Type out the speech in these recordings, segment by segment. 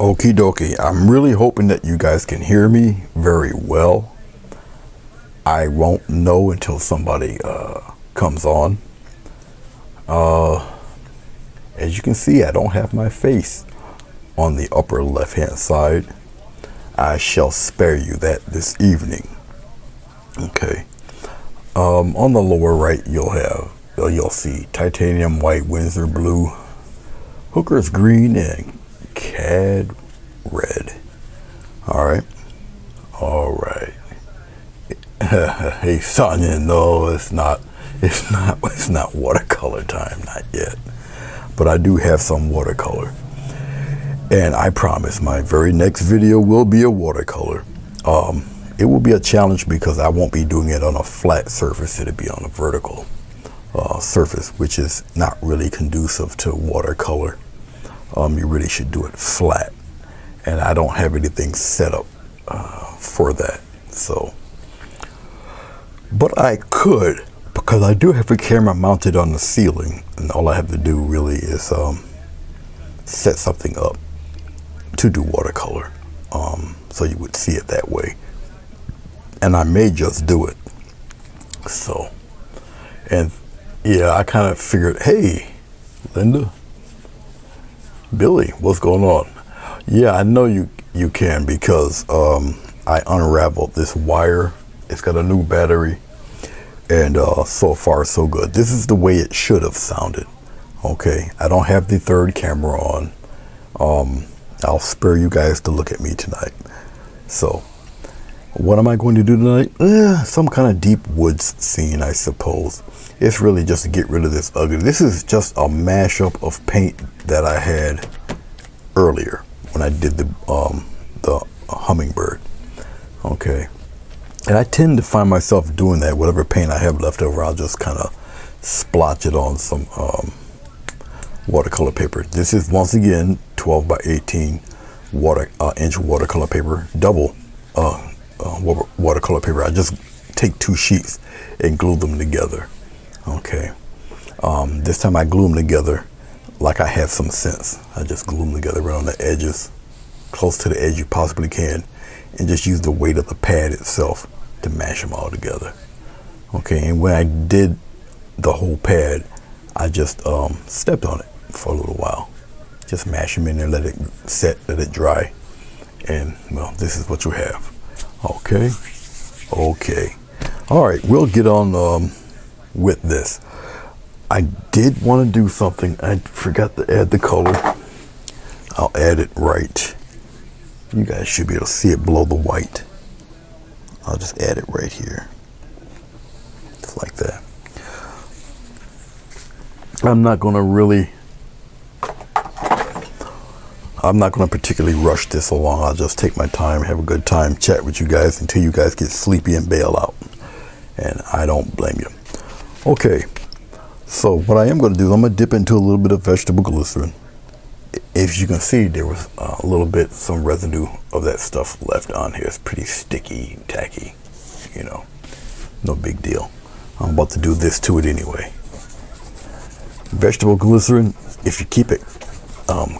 Okie dokie. I'm really hoping that you guys can hear me very well. I won't know until somebody comes on. As you can see, I don't have my face on the upper left hand side. I shall spare you that this evening. Okay. On the lower right, you'll see titanium white, Windsor blue, Hooker's green, and Cad red. All right. Hey Sonia, no, it's not watercolor time, not yet. But I do have some watercolor, and I promise my very next video will be a watercolor. It will be a challenge because I won't be doing it on a flat surface. It'll be on a vertical surface, which is not really conducive to watercolor. You really should do it flat, and I don't have anything set up for that. So, but I could, because I do have a camera mounted on the ceiling, and all I have to do really is set something up to do watercolor, so you would see it that way. And I may just do it. So, and yeah, I kind of figured, hey, Linda, Billy, what's going on? Yeah, I know you can, because I unraveled this wire. It's got a new battery, and so far so good. This is the way it should have sounded. Okay, I don't have the third camera on. I'll spare you guys to look at me tonight. So, what am I going to do tonight? Some kind of deep woods scene, I suppose. It's really just to get rid of this ugly. This is just a mashup of paint that I had earlier when I did the hummingbird. Okay, and I tend to find myself doing that. Whatever paint I have left over, I'll just kind of splotch it on some watercolor paper. This is once again 12 by 18 inch watercolor paper, double watercolor paper. I just take 2 sheets and glue them together. Okay, this time I glue them together like I have some sense. I just glue them together right on the edges, close to the edge you possibly can, and just use the weight of the pad itself to mash them all together. Okay, and when I did the whole pad, I just stepped on it for a little while. Just mash them in there, let it set, let it dry, and well, this is what you have. Okay. All right, we'll get on with this. I did want to do something. I forgot to add the color. I'll add it right. You guys should be able to see it below the white. I'll just add it right here. Just like that. I'm not going to particularly rush this along. I'll just take my time, have a good time, chat with you guys until you guys get sleepy and bail out. And I don't blame you. Okay, so what I am going to do is I'm going to dip into a little bit of vegetable glycerin. If you can see, there was a little bit, some residue of that stuff left on here. It's pretty sticky, tacky, you know, no big deal. I'm about to do this to it anyway. Vegetable glycerin, if you keep it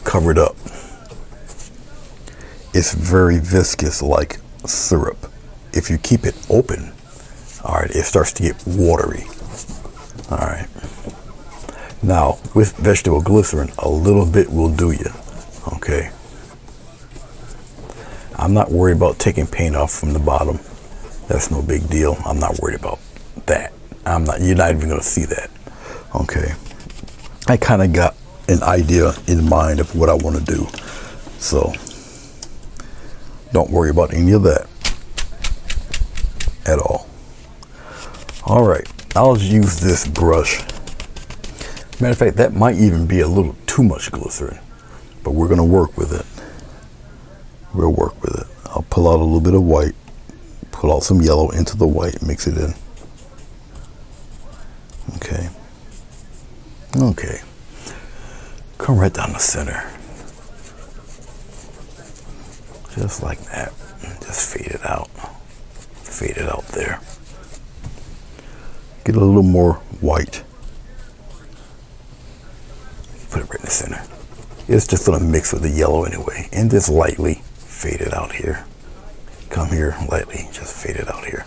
covered up, it's very viscous like syrup. If you keep it open, all right, it starts to get watery. All right. Now, with vegetable glycerin, a little bit will do you. Okay. I'm not worried about taking paint off from the bottom. That's no big deal. I'm not worried about that. You're not even going to see that. Okay. I kind of got an idea in mind of what I want to do. So, don't worry about any of that at all. All right. I'll use this brush. Matter of fact, that might even be a little too much glycerin, but we're going to work with it. We'll work with it. I'll pull out a little bit of white, pull out some yellow into the white, mix it in. Okay. Okay. Come right down the center. Just like that. Just fade it out. Fade it out there. Get a little more white. Put it right in the center. it's just gonna mix with the yellow anyway, and just lightly fade it out here. Come here, lightly, just fade it out here.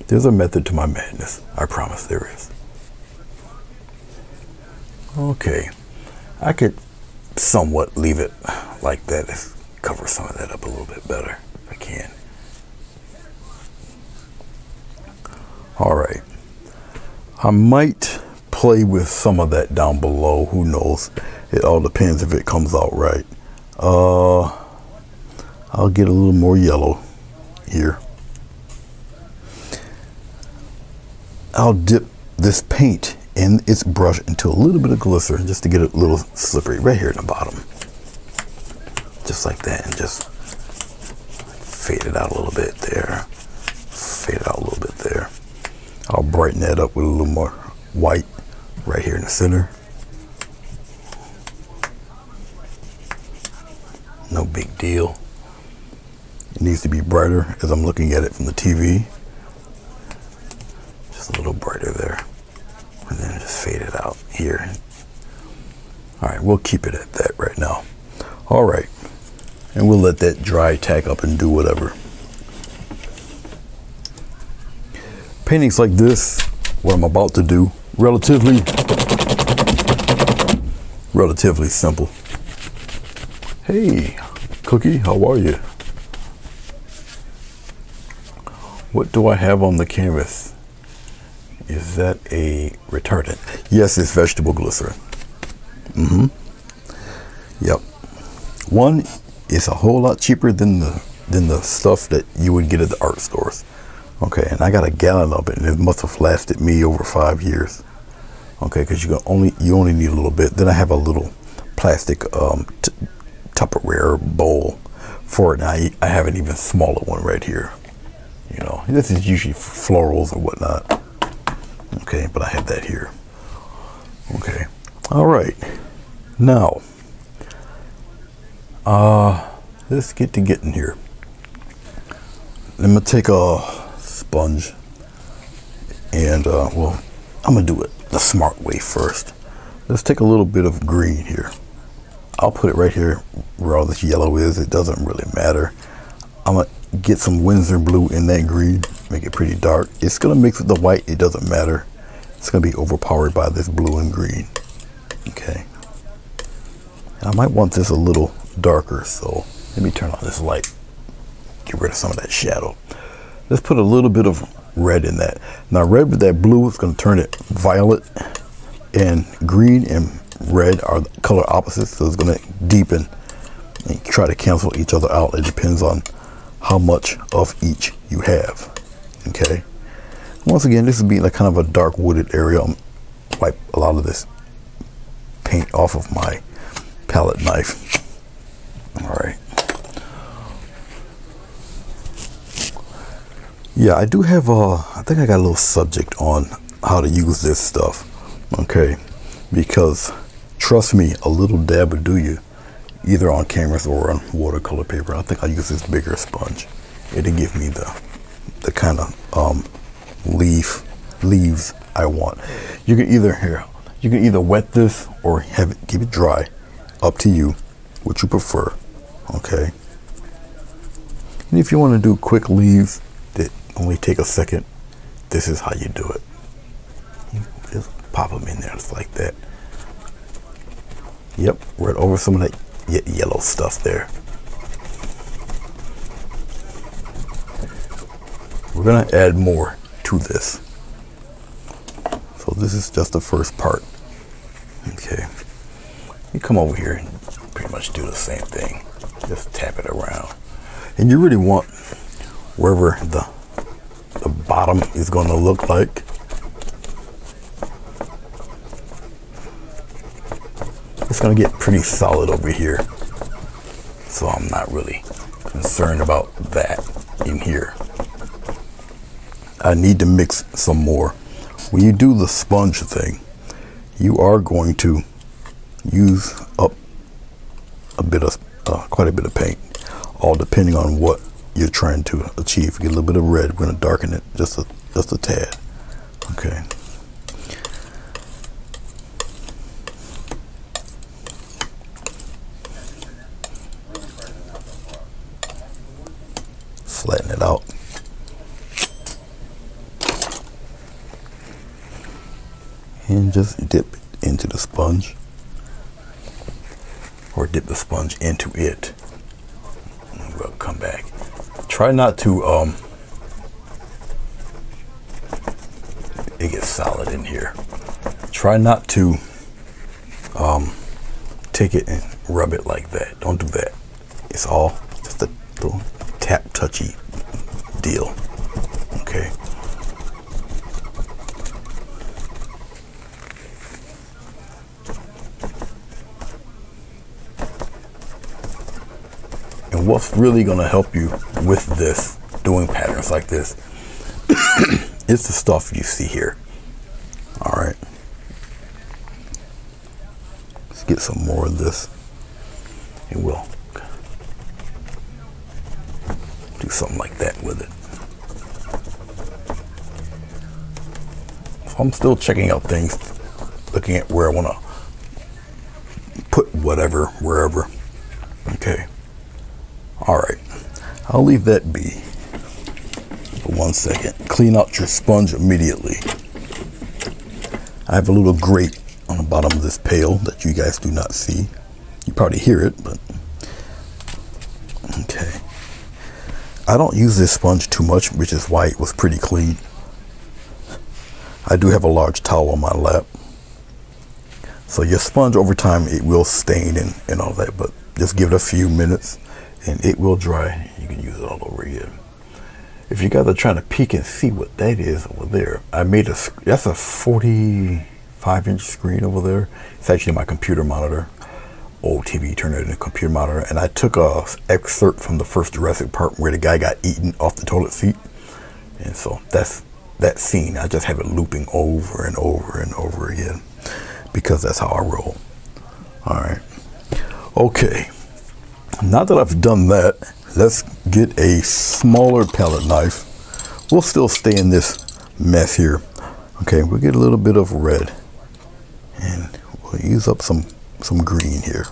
There's a method to my madness. I promise there is. Okay, I could somewhat leave it like that. Let's cover some of that up a little bit better if I can. All right, I might play with some of that down below. Who knows? It all depends if it comes out right. I'll get a little more yellow here. I'll dip this paint in its brush into a little bit of glycerin just to get it a little slippery right here in the bottom. Just like that, and just fade it out a little bit there. Fade it out a little bit there. I'll brighten that up with a little more white right here in the center. No big deal. It needs to be brighter as I'm looking at it from the TV. Just a little brighter there. And then just fade it out here. All right, we'll keep it at that right now. All right, and we'll let that dry, tack up, and do whatever. Paintings like this, what I'm about to do, relatively simple. Hey, Cookie, how are you? What do I have on the canvas? Is that a retardant? Yes, it's vegetable glycerin. Yep. One is a whole lot cheaper than the stuff that you would get at the art stores. Okay, and I got a gallon of it, and it must have lasted me over 5 years. Okay, because you only need a little bit. Then I have a little plastic Tupperware bowl for it. And I have an even smaller one right here. You know, this is usually for florals or whatnot. Okay, but I have that here. Okay, all right. Now, let's get to getting here. I'm gonna take a sponge, and well, I'm gonna do it the smart way first. Let's take a little bit of green here. I'll put it right here where all this yellow is. It doesn't really matter. I'm gonna get some Winsor blue in that green, make it pretty dark. It's gonna mix with the white. It doesn't matter. It's gonna be overpowered by this blue and green. Okay. And I might want this a little darker, so let me turn on this light. Get rid of some of that shadow. Let's put a little bit of red in that. Now red with that blue is going to turn it violet, and green and red are the color opposites, so it's going to deepen and try to cancel each other out. It depends on how much of each you have. Okay. Once again, this is being like kind of a dark wooded area. I'll wipe a lot of this paint off of my palette knife. All right. Yeah, I do have I think I got a little subject on how to use this stuff. Okay, because trust me, a little dab would do you, either on canvas or on watercolor paper. I think I use this bigger sponge. It'll give me the kind of leaves I want. You can either wet this or keep it dry. Up to you, what you prefer. Okay. And if you want to do quick leaves that only take a second, this is how you do it. You just pop them in there just like that. Yep, right over some of that yellow stuff there. We're gonna add more to this. So this is just the first part. Okay. You come over here and pretty much do the same thing. Just tap it around. And you really want wherever the bottom is going to look like. It's going to get pretty solid over here. So I'm not really concerned about that in here. I need to mix some more. When you do the sponge thing, you are going to use up quite a bit of paint, all depending on what you're trying to achieve. Get a little bit of red. We're going to darken it just a tad. Okay. and just dip it into the sponge, or dip the sponge into it. And we'll come back. Try not to it gets solid in here. Try not to take it and rub it like that. Don't do that. It's all just a little tap touchy deal. Okay. And what's really going to help you with this, doing patterns like this, is the stuff you see here. All right. Let's get some more of this, and we'll do something like that with it. So I'm still checking out things, looking at where I want to put whatever, wherever. Okay. All right. I'll leave that be for 1 second. Clean out your sponge immediately. I have a little grate on the bottom of this pail that you guys do not see. You probably hear it, but okay. I don't use this sponge too much, which is why it was pretty clean. I do have a large towel on my lap. So your sponge over time, it will stain and all that, but just give it a few minutes and it will dry. You can use it all over again. If you guys are trying to peek and see what that is over there, I made that's a 45-inch screen over there. It's actually my computer monitor. Old TV, turned it into a computer monitor, and I took a excerpt from the first Jurassic Park where the guy got eaten off the toilet seat, and so that's that scene. I just have it looping over and over and over again because that's how I roll. All right. Okay. Now that I've done that, let's get a smaller palette knife. We'll still stay in this mess here. Okay, we'll get a little bit of red, and we'll use up some green here.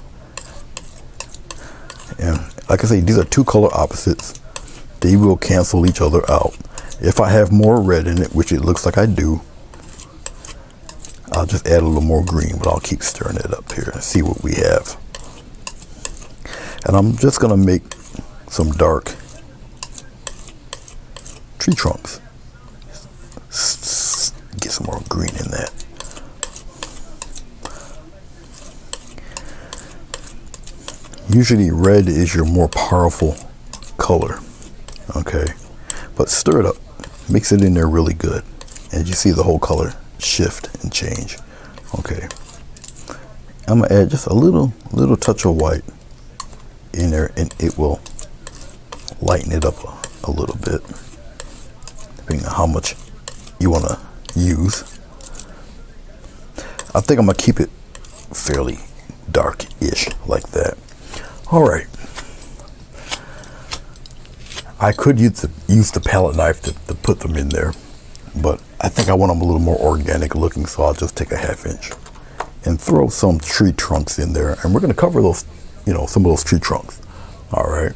And like I say, these are two color opposites. They will cancel each other out. If I have more red in it, which it looks like I do, I'll just add a little more green, but I'll keep stirring it up here and see what we have. And I'm just gonna make some dark tree trunks. Get some more green in that. Usually red is your more powerful color, okay? But stir it up, mix it in there really good. And you see the whole color shift and change, okay? I'm gonna add just a little touch of white in there, and it will lighten it up a little bit, depending on how much you wanna use. I think I'm gonna keep it fairly dark-ish like that. All right. I could use the palette knife to put them in there, but I think I want them a little more organic looking, so I'll just take a 1/2 inch and throw some tree trunks in there, and we're gonna cover those, you know, some of those tree trunks. All right.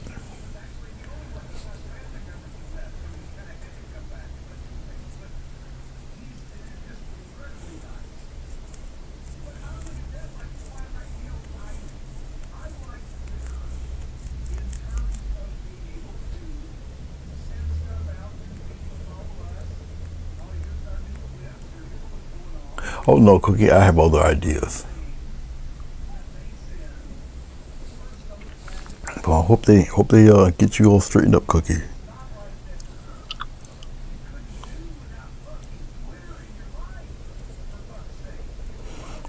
Oh no, Cookie, I have other ideas. Well, I hope they get you all straightened up, Cookie.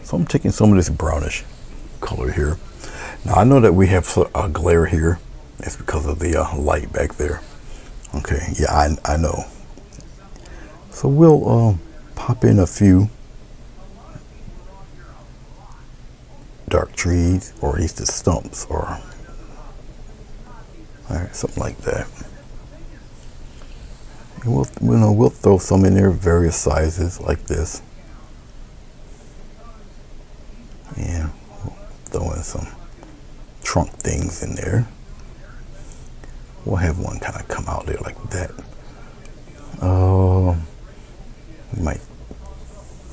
So I'm taking some of this brownish color here. Now I know that we have a glare here. It's because of the light back there. Okay, yeah, I know. So we'll pop in a few dark trees, or at least the stumps, or all right, something like that. And we'll throw some in there, various sizes like this. And we'll throw in some trunk things in there. We'll have one kind of come out there like that. We might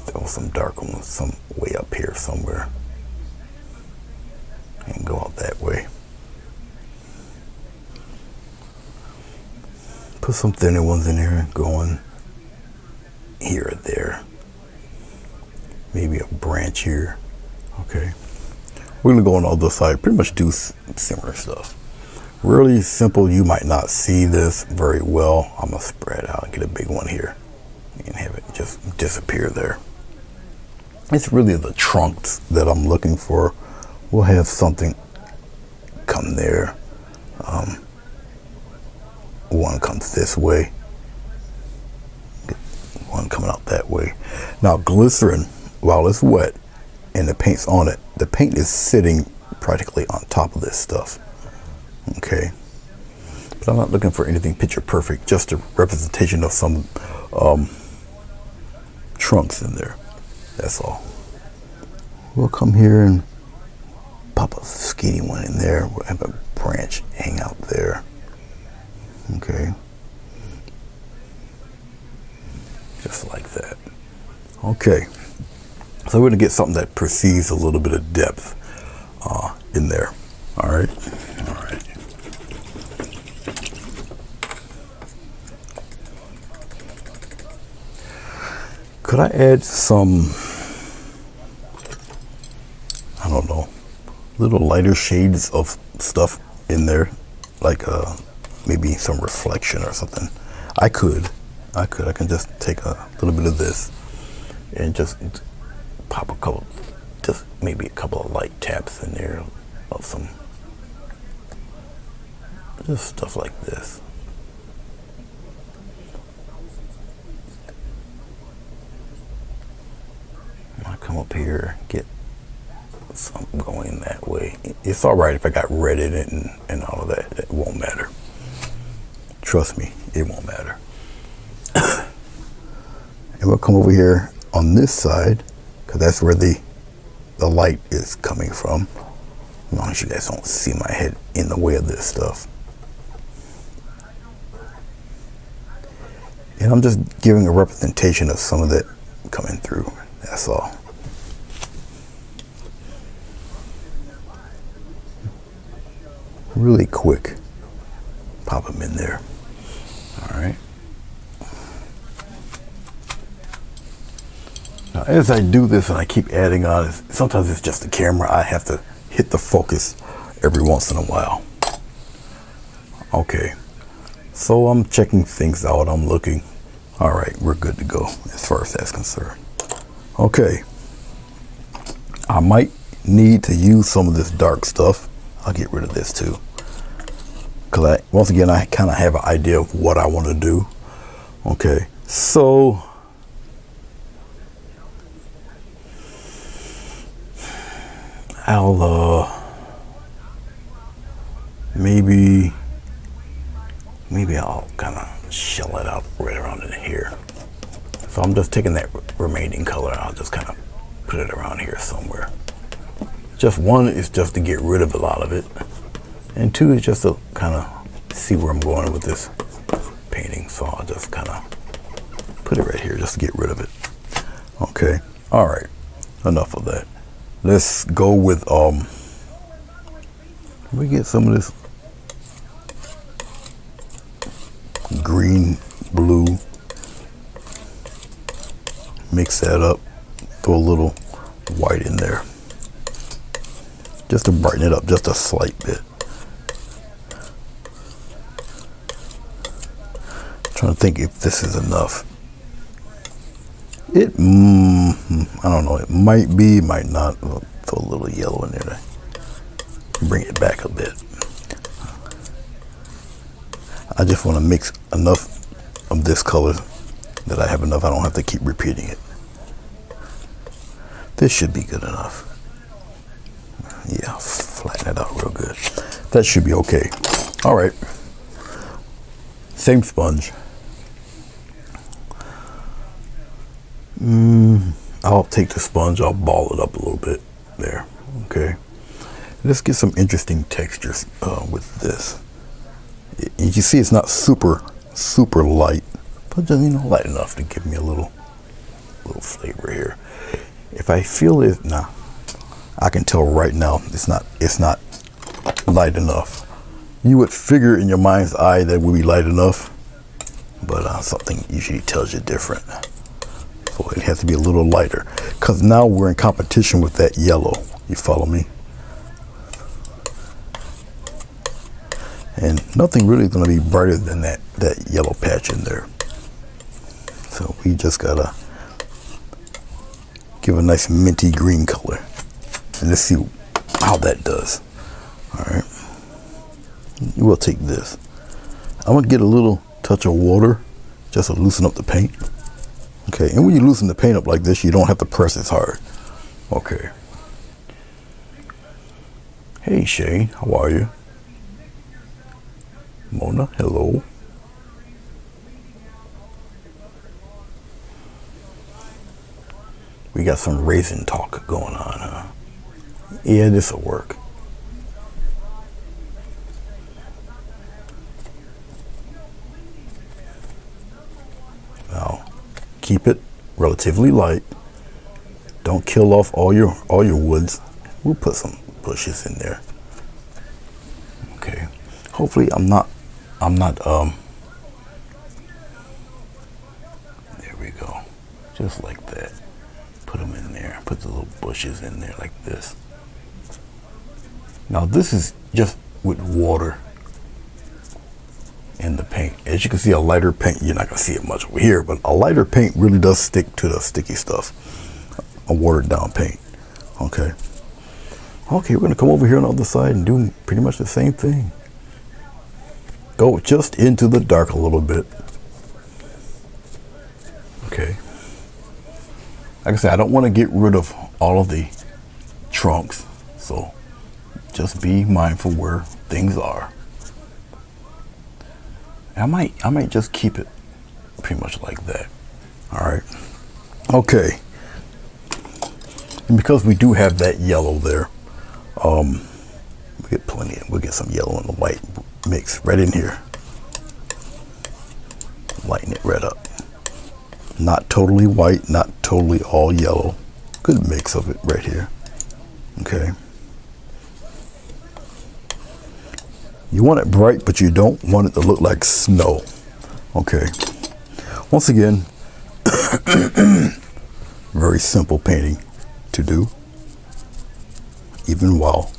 throw go some dark ones some way up here somewhere and go out that way. Put some thinner ones in here going here or there. Maybe a branch here. Okay. We're gonna go on the other side, pretty much do similar stuff. Really simple. You might not see this very well. I'm gonna spread out and get a big one here and have it just disappear there. It's really the trunks that I'm looking for. We'll have something come there. One comes this way. One coming out that way. Now glycerin, while it's wet and the paint's on it, the paint is sitting practically on top of this stuff. Okay. But I'm not looking for anything picture perfect, just a representation of some trunks in there. That's all. We'll come here and pop a skinny one in there. We'll have a branch hang out there. Okay. Just like that. Okay. So we're going to get something that perceives a little bit of depth in there. All right. All right. Could I add some, I don't know, little lighter shades of stuff in there, like maybe some reflection or something? I can just take a little bit of this and just pop a couple, just maybe a couple of light taps in there of some, just stuff like this. I come up here, get something going that way. It's all right if I got red in it and all of that. It won't matter. Trust me, it won't matter. And we'll come over here on this side, because that's where the light is coming from. As long as you guys don't see my head in the way of this stuff. And I'm just giving a representation of some of that coming through. That's all. Really quick. Pop them in there. All right. Now, as I do this and I keep adding on, sometimes it's just the camera. I have to hit the focus every once in a while. Okay. So I'm checking things out. I'm looking. All right, we're good to go as far as that's concerned. Okay. I might need to use some of this dark stuff. I'll get rid of this too. Because once again, I kind of have an idea of what I want to do. Okay. So I'll maybe I'll kind of shell it out right around in here. So I'm just taking that remaining color and I'll just kind of put it around here somewhere. Just one is just to get rid of a lot of it, and two is just to kind of see where I'm going with this painting. So I'll just kind of put it right here just to get rid of it. Okay. All right. Enough of that. Let's go with we get some of this green, blue. Mix that up. Throw a little white in there, just to brighten it up just a slight bit. Trying to think if this is enough. It, I don't know. It might be, might not. We'll throw a little yellow in there to bring it back a bit. I just want to mix enough of this color that I have enough. I don't have to keep repeating it. This should be good enough. Yeah, flatten it out real good. That should be okay. All right. Same sponge. I'll take the sponge, I'll ball it up a little bit there. Okay. Let's get some interesting textures with this. You can see it's not super light, but just, you know, light enough to give me a little flavor here. If I feel it, nah, I can tell right now it's not light enough. You would figure in your mind's eye that it would be light enough, but something usually tells you different. So it has to be a little lighter, because now we're in competition with that yellow. You follow me? And nothing really is going to be brighter than that yellow patch in there. So we just gotta give a nice minty green color, and let's see how that does. All right, we'll take this. I'm gonna get a little touch of water just to loosen up the paint. Okay, and when you loosen the paint up like this, you don't have to press as hard. Okay. Hey Shane, how are you? Mona, hello. We got some raisin talk going on, huh? Yeah, this'll work. Now, keep it relatively light. Don't kill off all your woods. We'll put some bushes in there. Okay. Hopefully I'm not there we go. Just like that. Put them in there. Put the little bushes in there like this. Now this is just with water in the paint. As you can see, a lighter paint, you're not gonna see it much over here, but a lighter paint really does stick to the sticky stuff. A watered down paint. Okay. Okay, we're gonna come over here on the other side and do pretty much the same thing. Go just into the dark a little bit. Okay. Like I said, I don't want to get rid of all of the trunks, so just be mindful where things are. I might just keep it pretty much like that. All right. Okay. And because we do have that yellow there, we get plenty. We'll get some yellow and the white mix right in here. Lighten it right up. Not totally white, not totally all yellow. Good mix of it right here. Okay. You want it bright, but you don't want it to look like snow. Okay. Once again, very simple painting to do, even while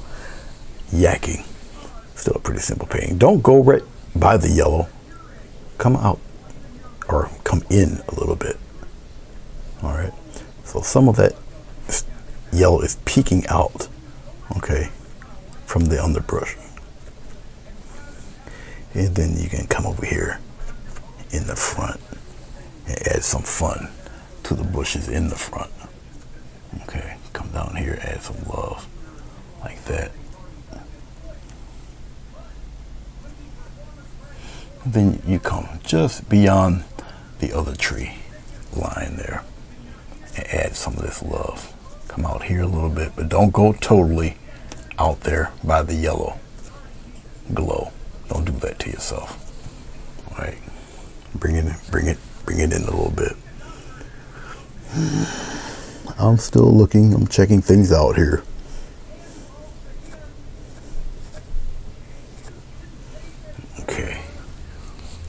yakking. Still a pretty simple painting. Don't go right by the yellow. Come out or come in a little bit. All right. So some of that yellow is peeking out, okay, from the underbrush. And then you can come over here in the front and add some fun to the bushes in the front. Okay, come down here, add some love like that. And then you come just beyond the other tree line there and add some of this love. Come out here a little bit, but don't go totally out there by the yellow glow. Don't do that to yourself. All right, bring it in a little bit. I'm still looking. I'm checking things out here. Okay,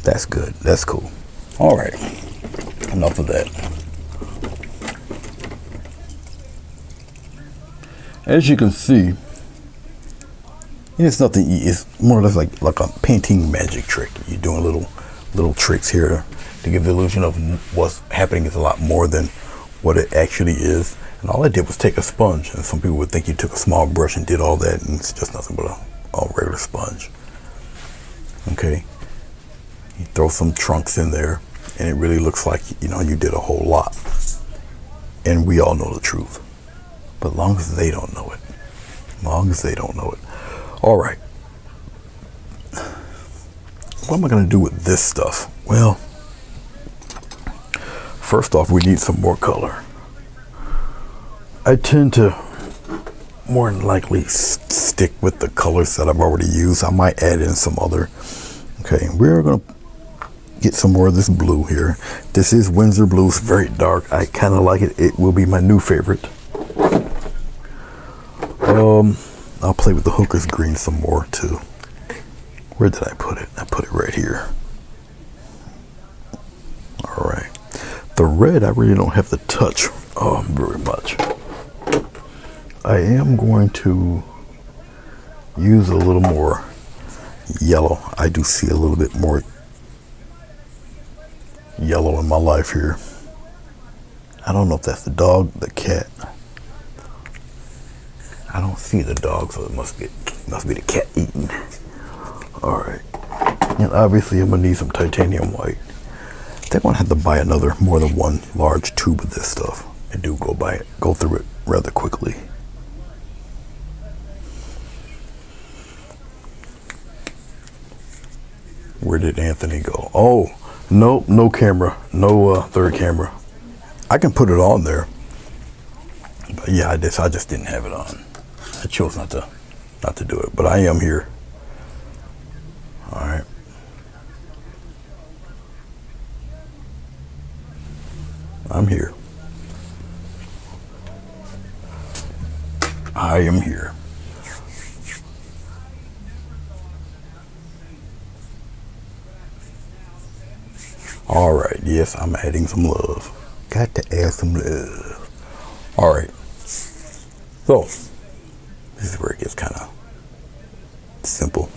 that's good. That's cool. All right, enough of that. As you can see, it's nothing. It's more or less like a painting magic trick. You're doing little tricks here to give the illusion of what's happening is a lot more than what it actually is. And all I did was take a sponge, and some people would think you took a small brush and did all that, and it's just nothing but a regular sponge. Okay, you throw some trunks in there, and it really looks like, you know, you did a whole lot. And we all know the truth, but long as they don't know it, long as they don't know it. All right, what am I going to do with this stuff? Well, first off, we need some more color. I tend to more than likely stick with the colors that I've already used. I might add in some other. Okay, we're going to get some more of this blue here. This is Winsor blue. It's very dark. I kind of like it. It will be my new favorite. I'll play with the Hooker's green some more too. Where did I put it? I put it right here. All right. The red, I really don't have to touch very much. I am going to use a little more yellow. I do see a little bit more yellow in my life here. I don't know if that's the dog, the cat. I don't see the dog, so it must be the cat eating. All right. And obviously I'm gonna need some titanium white. I think I'm gonna have to buy more than one large tube of this stuff. I do go through it rather quickly. Where did Anthony go? Oh, nope, no camera, no third camera. I can put it on there, but yeah, I just didn't have it on. I chose not to do it, but I am here. All right. I'm here. I am here. All right, yes, I'm adding some love. Got to add some love. All right. So, this is where it gets kind of simple.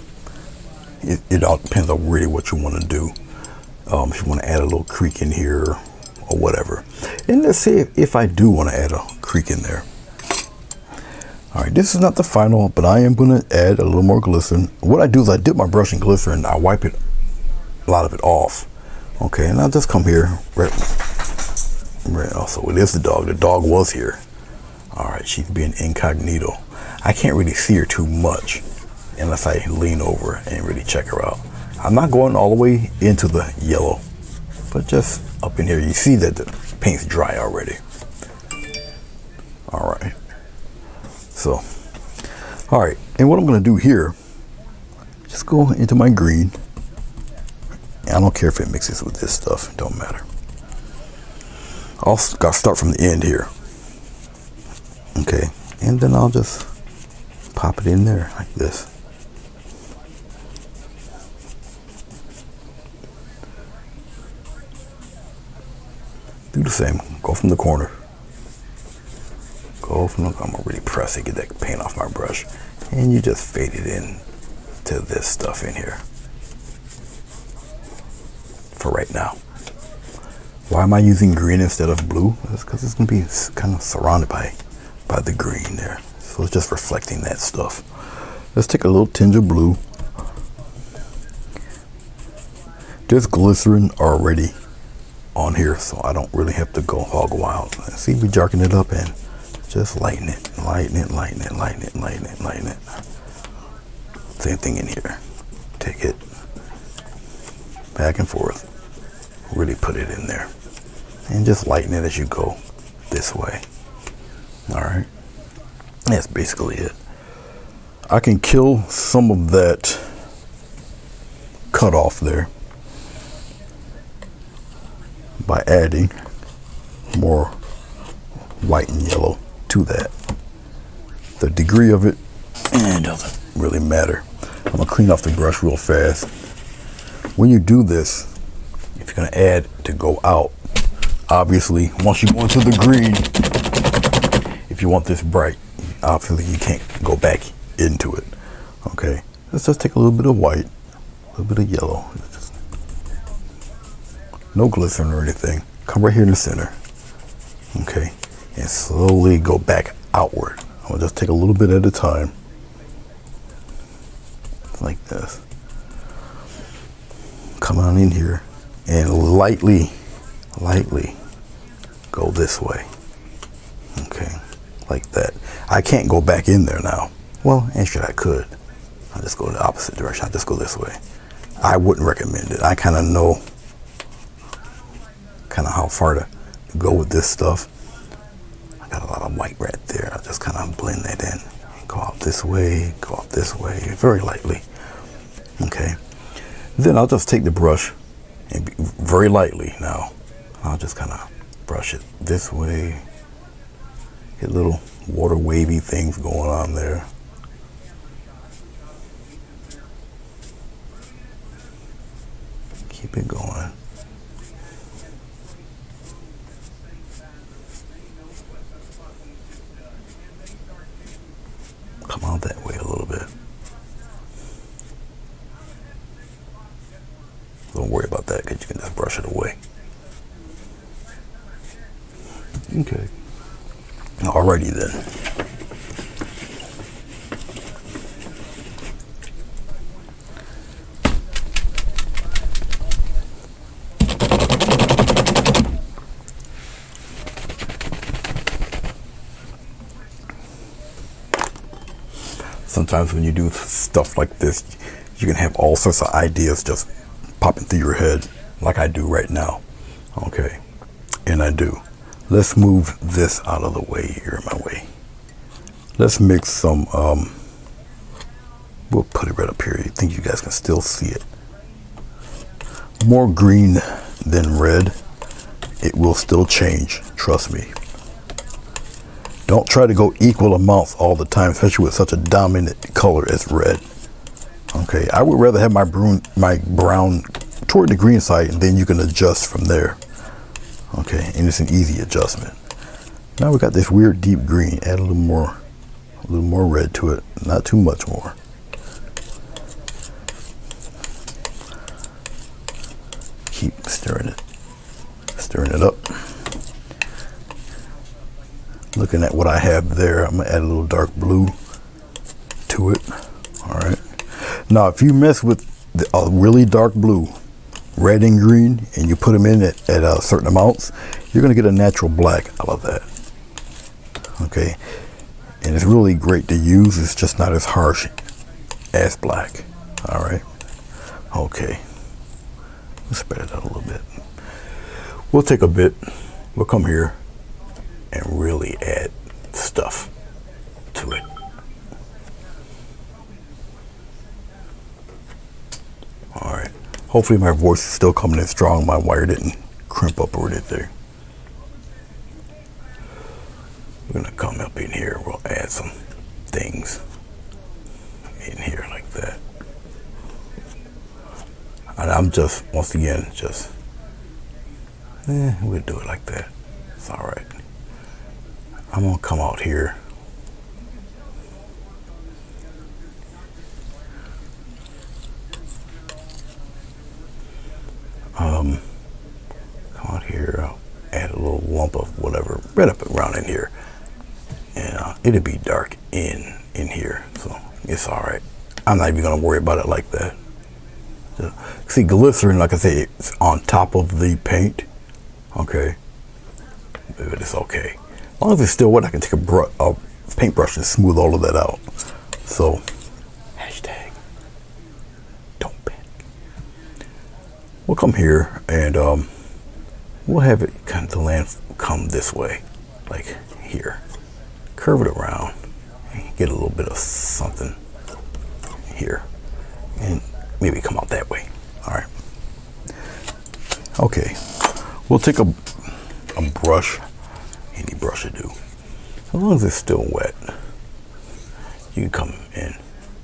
It all depends on really what you want to do. If you want to add a little creek in here or whatever. And let's see if I do want to add a creek in there. All right, this is not the final, but I am going to add a little more glycerin. What I do is I dip my brush in glycerin. I wipe a lot of it off. Okay, and I'll just come here. Right. Also, it is the dog. The dog was here. All right, she's being incognito. I can't really see her too much unless I lean over and really check her out. I'm not going all the way into the yellow, but just up in here. You see that the paint's dry already. All right. So, all right. And what I'm going to do here, just go into my green. I don't care if it mixes with this stuff. It don't matter. I'll start from the end here. Okay. And then I'll just pop it in there like this. Do the same. Go from the corner. I'm gonna really press it, get that paint off my brush, and you just fade it in to this stuff in here. For right now. Why am I using green instead of blue? It's because it's gonna be kind of surrounded by the green there. So it's just reflecting that stuff. Let's take a little tinge of blue. There's glycerin already on here, so I don't really have to go hog wild. See, we jarking it up and just lighten it, lighten it, lighten it, lighten it, lighten it, lighten it. Same thing in here. Take it back and forth. Really put it in there. And just lighten it as you go this way. All right. That's basically it. I can kill some of that cut off there by adding more white and yellow to that. The degree of it doesn't really matter. I'm gonna clean off the brush real fast. When you do this, if you're gonna add to go out, obviously once you go into the green, if you want this bright, obviously you can't go back into it. Okay, let's just take a little bit of white, a little bit of yellow. No glycerin or anything. Come right here in the center. Okay, and slowly go back outward. I'm gonna just take a little bit at a time, like this. Come on in here and lightly go this way. Okay, like that. I can't go back in there now. Well, actually I could. I'll just go in the opposite direction. I'll just go this way. I wouldn't recommend it. I kind of know how far to go with this stuff. I got a lot of white right there. I just kind of blend that in. Go out this way, very lightly. Okay. Then I'll just take the brush and very lightly now. I'll just kind of brush it this way Get little water wavy things going on there. Keep it going. Come out that way a little bit. Don't worry about that because you can just brush it away. Okay. Alrighty then. Sometimes when you do stuff like this, you can have all sorts of ideas just popping through your head, like I do right now. Okay, and I do. Let's move this out of the way. You're in my way. Let's mix some, we'll put it right up here. You think you guys can still see it. More green than red. It will still change, trust me. Don't try to go equal amounts all the time, especially with such a dominant color as red. Okay, I would rather have my brown toward the green side, and then you can adjust from there. Okay, and it's an easy adjustment. Now we got this weird deep green. Add a little more red to it, not too much more. Keep stirring it up. Looking at what I have there, I'm gonna add a little dark blue to it. All right. Now, if you mess with a really dark blue, red and green, and you put them in at certain amounts, you're gonna get a natural black out of that. Okay. And it's really great to use. It's just not as harsh as black. All right. Okay. Let's spread it out a little bit. We'll take a bit. We'll come here and really add stuff to it. All right. Hopefully my voice is still coming in strong. My wire didn't crimp up or anything. We're gonna come up in here. We'll add some things in here like that. And I'm just, once again, we'll do it like that. It's all right. I'm gonna come out here. Come out here. I'll add a little lump of whatever right up around in here, and it'll be dark in here, so it's all right. I'm not even gonna worry about it like that. So, see, glycerin, like I say, it's on top of the paint. Okay, but it's okay. As long as it's still wet, I can take a paintbrush and smooth all of that out. So, hashtag don't panic. We'll come here and we'll have it kind of the land come this way, like here. Curve it around and get a little bit of something here, and maybe come out that way. All right. Okay. We'll take a brush. Any brush will do. As long as it's still wet, you can come in.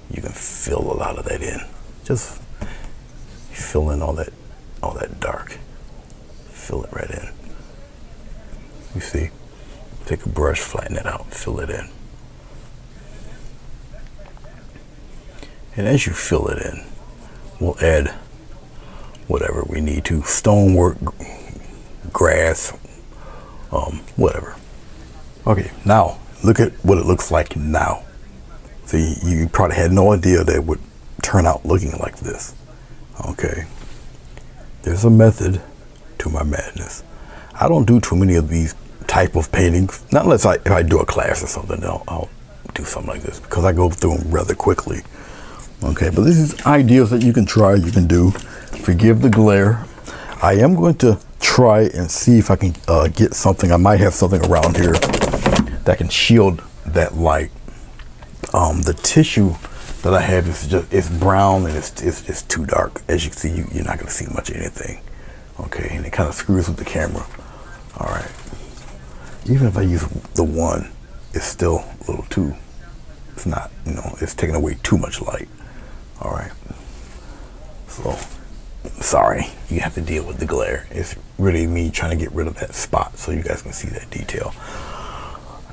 You can fill a lot of that in. Just fill in all that dark. Fill it right in. You see? Take a brush, flatten it out, fill it in. And as you fill it in, we'll add whatever we need to. Stonework, grass, whatever. Okay, now look at what it looks like now. See, you probably had no idea that it would turn out looking like this. Okay, there's a method to my madness. I don't do too many of these type of paintings, not unless if I do a class or something. I'll do something like this because I go through them rather quickly. Okay, but this is ideas that you can try, you can do. Forgive the glare. I am going to try and see if I can get something. I might have something around here that can shield that light. The tissue that I have is it's brown and it's too dark. As you can see, you're not going to see much of anything. Okay, and it kind of screws with the camera. All right. Even if I use the one, it's still a little too, it's not, you know, it's taking away too much light. All right. So, sorry, you have to deal with the glare. It's really me trying to get rid of that spot so you guys can see that detail.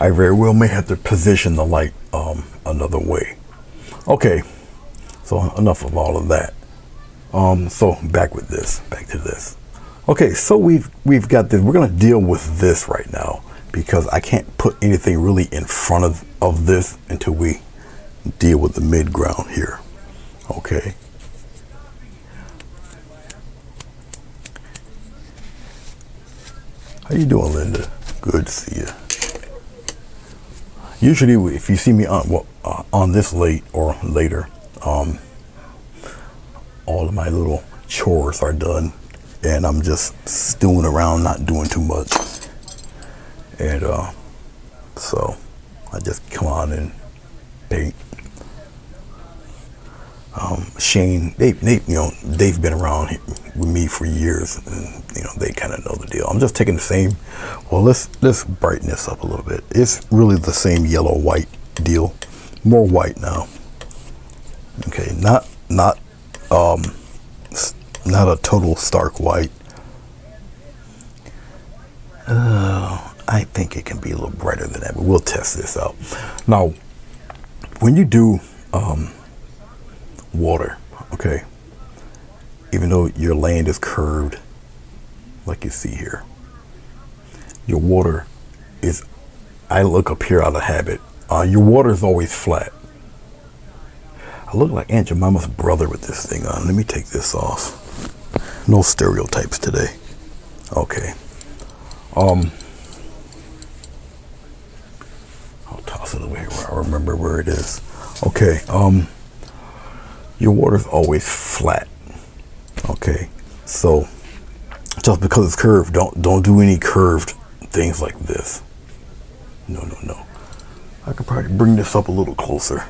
I very well may have to position the light another way. Okay, so enough of all of that. So back to this. Okay, so we've got this. We're gonna deal with this right now because I can't put anything really in front of this until we deal with the mid ground here. Okay. How you doing, Linda? Good to see you. Usually, if you see me on this late or later, all of my little chores are done, and I'm just stewing around, not doing too much. And so I just come on and paint. Shane, they've been around with me for years, and they kind of know the deal. I'm just taking the same. Well, let's brighten this up a little bit. It's really the same yellow white deal, more white now. Okay, not a total stark white. I think it can be a little brighter than that, but we'll test this out. Now, when you do water, okay, even though your land is curved like you see here, your water is, I look up here out of habit, your water is always flat. I look like Aunt Jemima's brother with this thing on. Let me take this off. No stereotypes today. Okay. I'll toss it over here where I remember where it is. Okay. Your water's always flat. Okay. So just because it's curved, don't do any curved things like this. No. I could probably bring this up a little closer.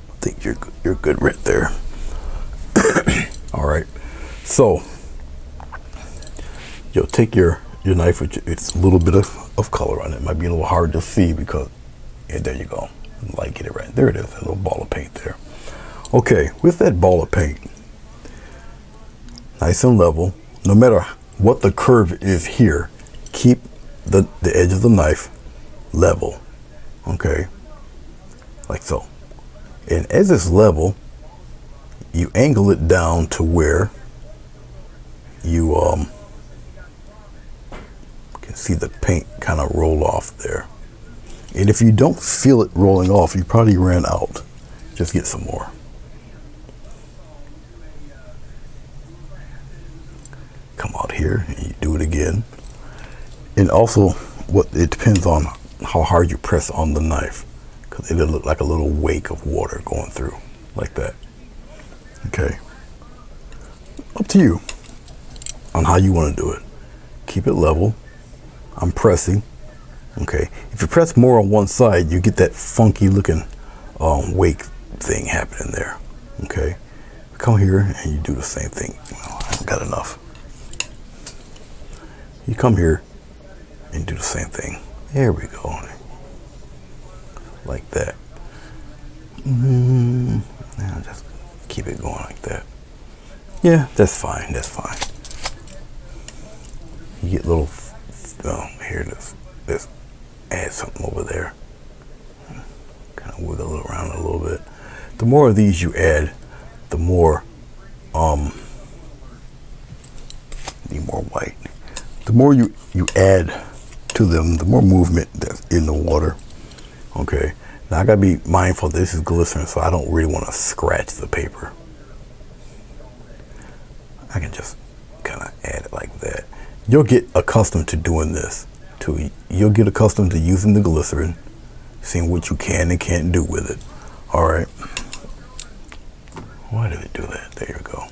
I think you're good right there. All right. So you'll take your knife, which it's a little bit of color on it. It might be a little hard to see because, yeah, there you go. Light, get it right. There it is, a little ball of paint there. Okay, with that ball of paint, nice and level, no matter what the curve is here, keep the edge of the knife level. Okay, like so. And as it's level, you angle it down to where you can see the paint kind of roll off there. And if you don't feel it rolling off, you probably ran out. Just get some more. Come out here and you do it again. And also, it depends on how hard you press on the knife, because it'll look like a little wake of water going through like that. Okay, up to you on how you want to do it. Keep it level. I'm pressing. Okay, if you press more on one side, you get that funky looking wake thing happening there. Okay, come here and you do the same thing. Well, I haven't got enough. You come here and do the same thing. There we go. Like that. Now just keep it going like that. Yeah, that's fine. That's fine. You get little. Here, let's add something over there. Kind of wiggle it around a little bit. The more of these you add, the more need more white. The more you add to them, the more movement that's in the water. Okay. Now I gotta be mindful this is glycerin, so I don't really want to scratch the paper. I can just kind of add it like that. You'll get accustomed to doing this too. You'll get accustomed to using the glycerin, seeing what you can and can't do with it. All right. Why did it do that? There you go.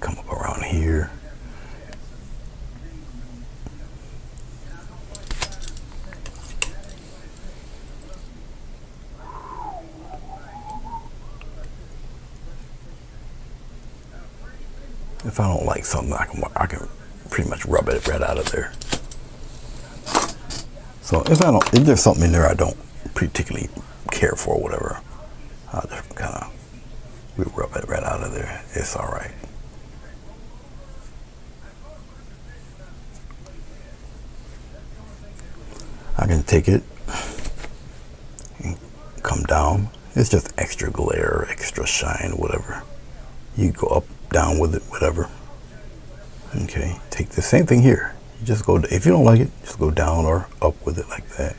Come up around here. If I don't like something, I can pretty much rub it right out of there. So if there's something in there I don't particularly care for or whatever, I'll just kind of rub it right out of there. It's all right. I can take it and come down. It's just extra glare, extra shine, whatever. You go up, down with it, whatever. Okay, take the same thing here. You just go, if you don't like it, just go down or up with it like that.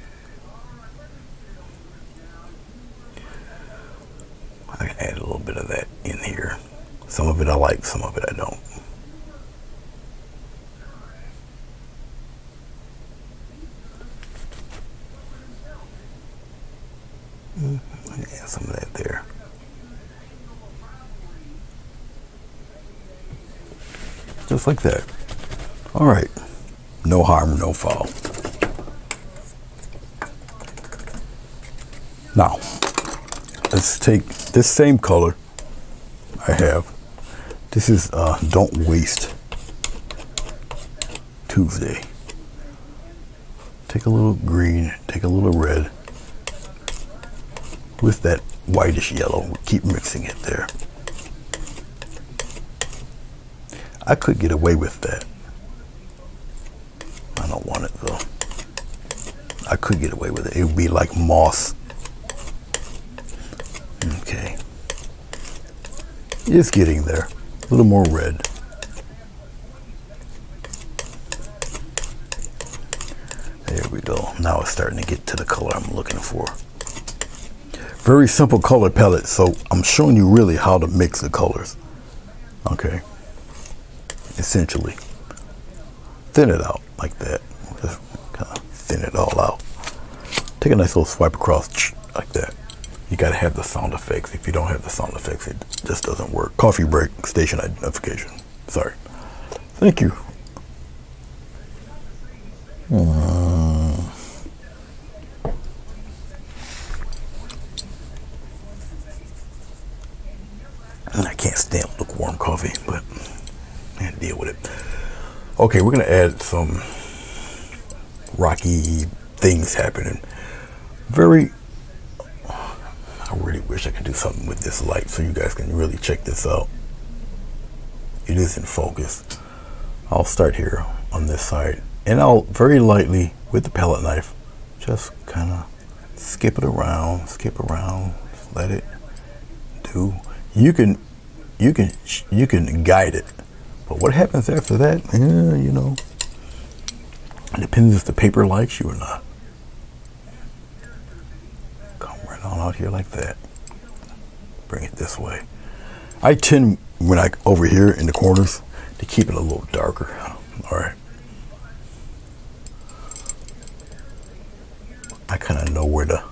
I can add a little bit of that in here. Some of it I like, some of it I don't. Add some of that there. Just like that. All right. No harm, no foul. Now, let's take this same color I have. This is Don't Waste Tuesday. Take a little green, take a little red with that whitish yellow. Keep mixing it there. I could get away with that. I don't want it though. I could get away with it. It would be like moss. Okay. It's getting there. A little more red. There we go. Now it's starting to get to the color I'm looking for. Very simple color palette, so I'm showing you really how to mix the colors. Okay. Essentially. Thin it out like that. Just kind of thin it all out. Take a nice little swipe across like that. You gotta have the sound effects. If you don't have the sound effects, it just doesn't work. Coffee break, station identification. Sorry. Thank you. I can't stand lukewarm coffee, but I had to deal with it. Okay, we're gonna add some rocky things happening. I really wish I could do something with this light so you guys can really check this out. It is in focus. I'll start here on this side, and I'll very lightly with the palette knife just kind of skip around, just let it do. You can guide it, but what happens after that, you know, it depends if the paper likes you or not. Come right on out here like that. Bring it this way. I tend, when I over here in the corners, to keep it a little darker. All right. I kind of know where to.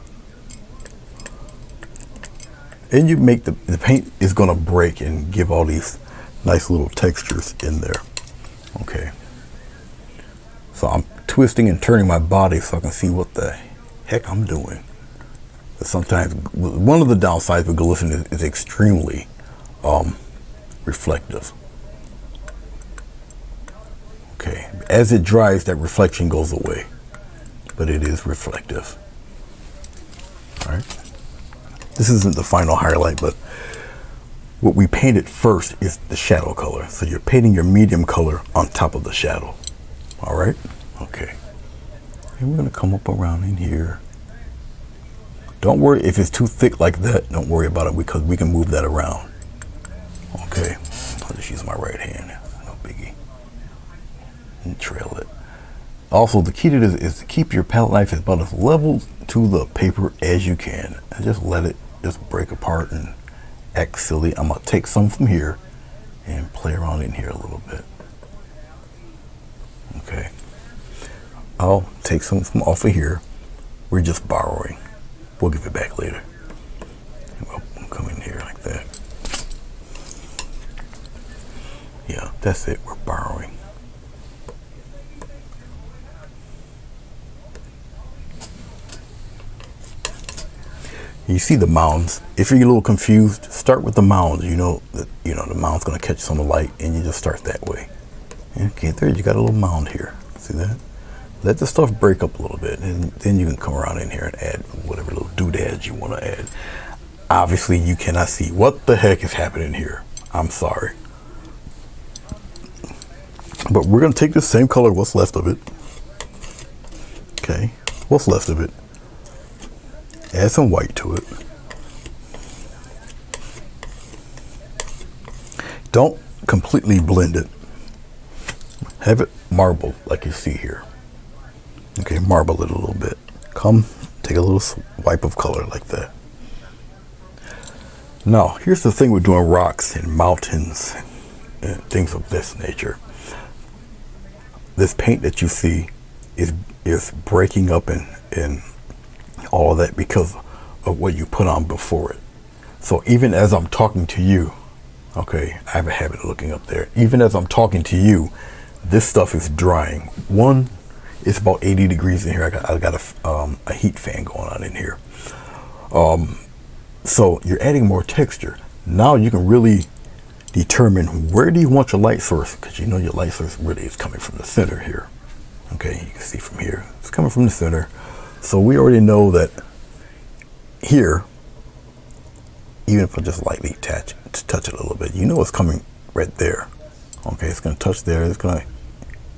And you make the paint is going to break and give all these nice little textures in there. Okay. So I'm twisting and turning my body so I can see what the heck I'm doing. But sometimes one of the downsides with glycerin is extremely reflective. Okay. As it dries, that reflection goes away, but it is reflective. All right. This isn't the final highlight, but what we painted first is the shadow color. So you're painting your medium color on top of the shadow. All right. Okay. And we're going to come up around in here. Don't worry if it's too thick like that. Don't worry about it because we can move that around. Okay. I'll just use my right hand. No biggie. And trail it. Also, the key to this is to keep your palette knife as about as level to the paper as you can. And just let it just break apart and act silly. I'm going to take some from here and play around in here a little bit. Okay. I'll take some from off of here. We're just borrowing. We'll give it back later. We'll come in here like that. Yeah, that's it. We're borrowing. You see the mounds. If you get a little confused, start with the mounds. You know that the mound's going to catch some light, and you just start that way. Okay, there you got a little mound here. See that? Let the stuff break up a little bit, and then you can come around in here and add whatever little doodads you want to add. Obviously, you cannot see what the heck is happening here. I'm sorry. But we're going to take the same color, what's left of it. Okay, what's left of it. Add some white to it. Don't completely blend it. Have it marble like you see here. Okay, marble it a little bit. Come, take a little wipe of color like that. Now, here's the thing with doing rocks and mountains and things of this nature. This paint that you see is breaking up and all of that because of what you put on before it. So even as I'm talking to you, okay, I have a habit of looking up there. Even as I'm talking to you, this stuff is drying. One, it's about 80 degrees in here. I got a heat fan going on in here. So you're adding more texture. Now you can really determine where do you want your light source, because you know your light source really is coming from the center here. Okay, you can see from here, it's coming from the center. So we already know that here, even if I just lightly touch it a little bit, you know it's coming right there. Okay, it's going to touch there. It's going to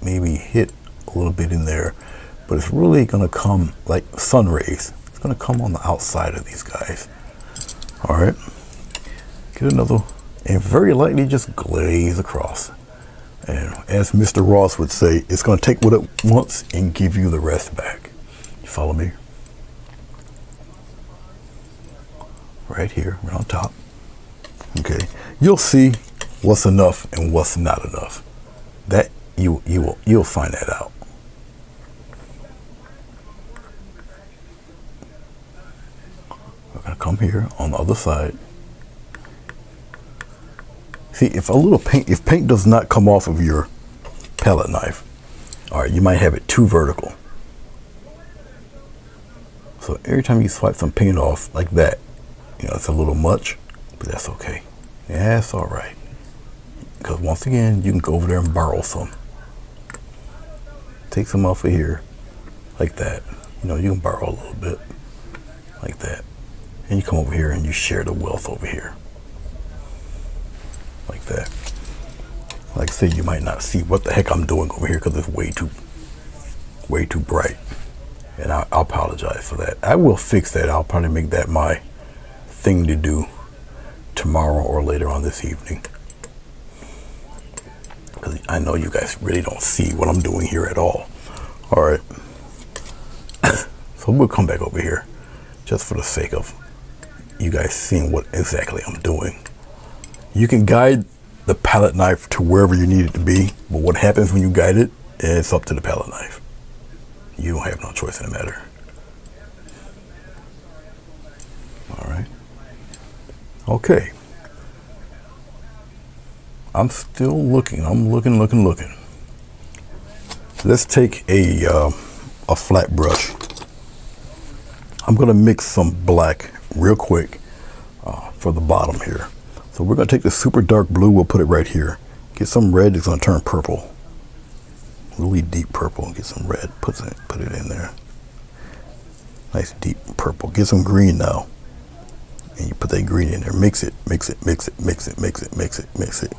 maybe hit a little bit in there, but it's really going to come like sun rays. It's going to come on the outside of these guys. All right, get another, and very lightly just glaze across. And as Mr. Ross would say, it's going to take what it wants and give you the rest back. You follow me? Right here, right on top. Okay, you'll see what's enough and what's not enough. That you'll find that out. We're gonna come here on the other side. See, if paint does not come off of your palette knife, all right, you might have it too vertical. So every time you swipe some paint off like that, it's a little much, but that's okay. Yeah, it's all right. Because once again, you can go over there and borrow some. Take some off of here, like that. You can borrow a little bit, like that. And you come over here and you share the wealth over here. Like that. Like I said, you might not see what the heck I'm doing over here because it's way too bright. And I apologize for that. I will fix that. I'll probably make that my thing to do tomorrow or later on this evening. Because I know you guys really don't see what I'm doing here at all. All right. So we'll come back over here just for the sake of you guys seeing what exactly I'm doing. You can guide the palette knife to wherever you need it to be, but what happens when you guide it, it's up to the palette knife. You don't have no choice in the matter. All right. Okay. I'm still looking. I'm looking. Let's take a flat brush. I'm gonna mix some black real quick for the bottom here. So we're gonna take the super dark blue. We'll put it right here. Get some red. It's gonna turn purple. Really deep purple. Get some red. Put it in there. Nice deep purple. Get some green now. And you put that green in there. Mix it.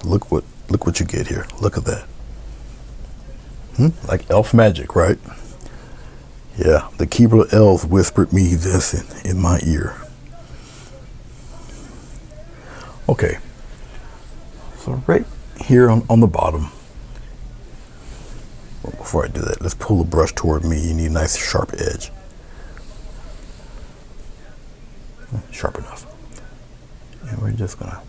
Look what you get here. Look at that. Like elf magic, right? Yeah, the Keebler elves whispered me this in my ear. Okay. So right here on the bottom. Well, before I do that, let's pull the brush toward me. You need a nice sharp edge. Sharp enough. And we're just gonna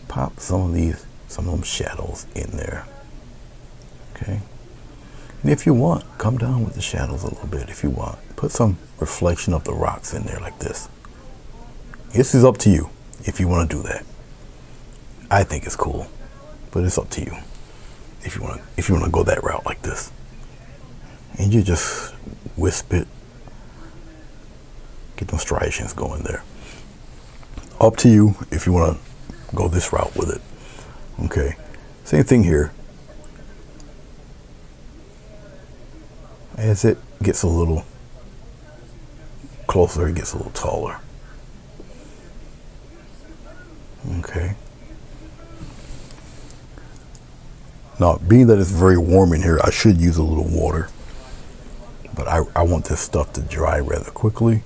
pop some of them shadows in there. Okay. And if you want, come down with the shadows a little bit if you want. Put some reflection of the rocks in there like this. This is up to you if you want to do that. I think it's cool, but it's up to you if you want to go that route like this. And you just wisp it Get those striations going there. Up to you if you want to go this route with it. Okay, same thing here. As it gets a little closer, it gets a little taller. Okay. Now, being that it's very warm in here, I should use a little water. But I want this stuff to dry rather quickly.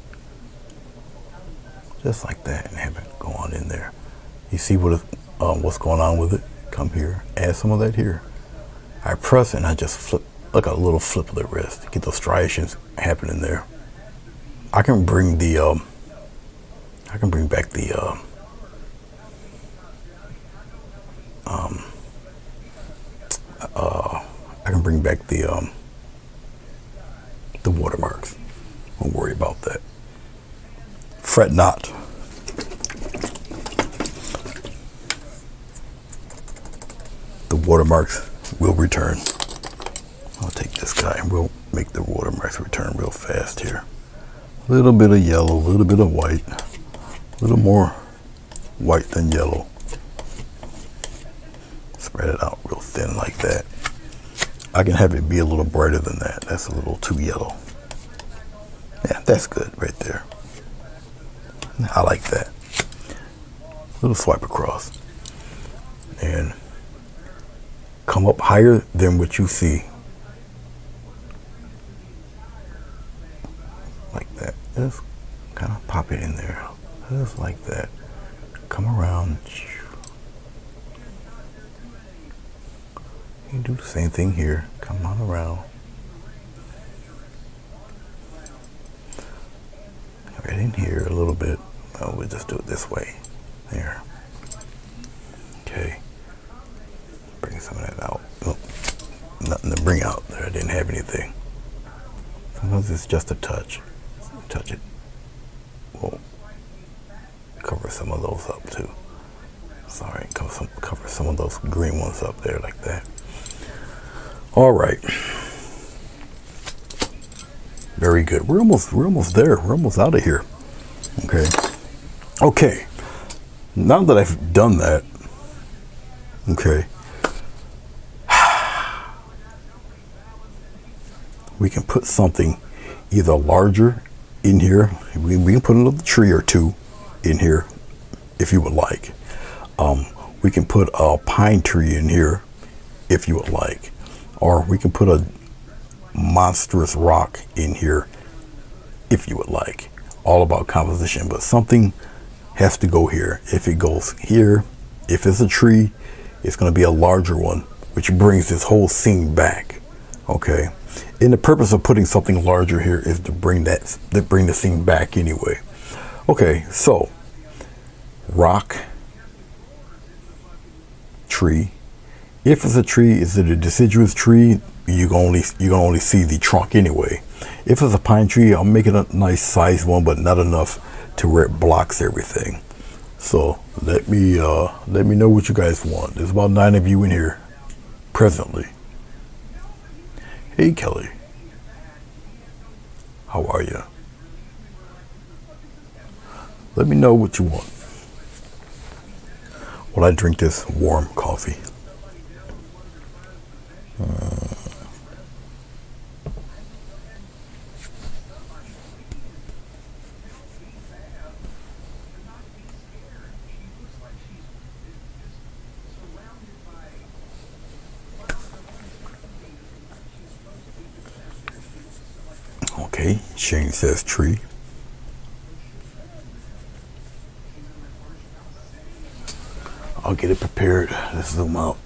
Just like that, and have it go on in there. You see what's going on with it? Come here, add some of that here. I press and I just flip, like a little flip of the wrist. Get those striations happening there. I can bring the, I can bring back the, the watermarks. Don't worry about that. Fret not. The watermarks will return. I'll take this guy and we'll make the watermarks return real fast here. A little bit of yellow, a little bit of white, a little more white than yellow. Spread it out real thin like that. I can have it be a little brighter than that. That's a little too yellow. Yeah, that's good right there. I like that. Little swipe across. And come up higher than what you see. Like that. Just kind of pop it in there. Just like that. Come around. You do the same thing here. Come on around. Right in here a little bit. Well, we'll just do it this way. There. Okay. Bring some of that out. Oh, nothing to bring out there. I didn't have anything. Sometimes it's just a touch. Touch it. We'll cover some of those up too. Sorry, cover some of those green ones up there like that. All right. Very good. We're almost there. We're almost out of here. Okay. Okay. Now that I've done that, okay, we can put something either larger in here. We can put another tree or two in here if you would like. We can put a pine tree in here if you would like. Or we can put a monstrous rock in here if you would like. All about composition, but something has to go here. If it goes here, if it's a tree, it's going to be a larger one, which brings this whole scene back. Okay, and the purpose of putting something larger here is to bring the scene back anyway. Okay, so rock, tree. If it's a tree, is it a deciduous tree? You can only see the trunk anyway. If it's a pine tree, I'll make it a nice size one, but not enough to where it blocks everything. So let me know what you guys want. There's about 9 of you in here presently. Hey Kelly, how are you? Let me know what you want while I drink this warm coffee. Okay, Shane says tree. I'll get it prepared. Let's zoom out.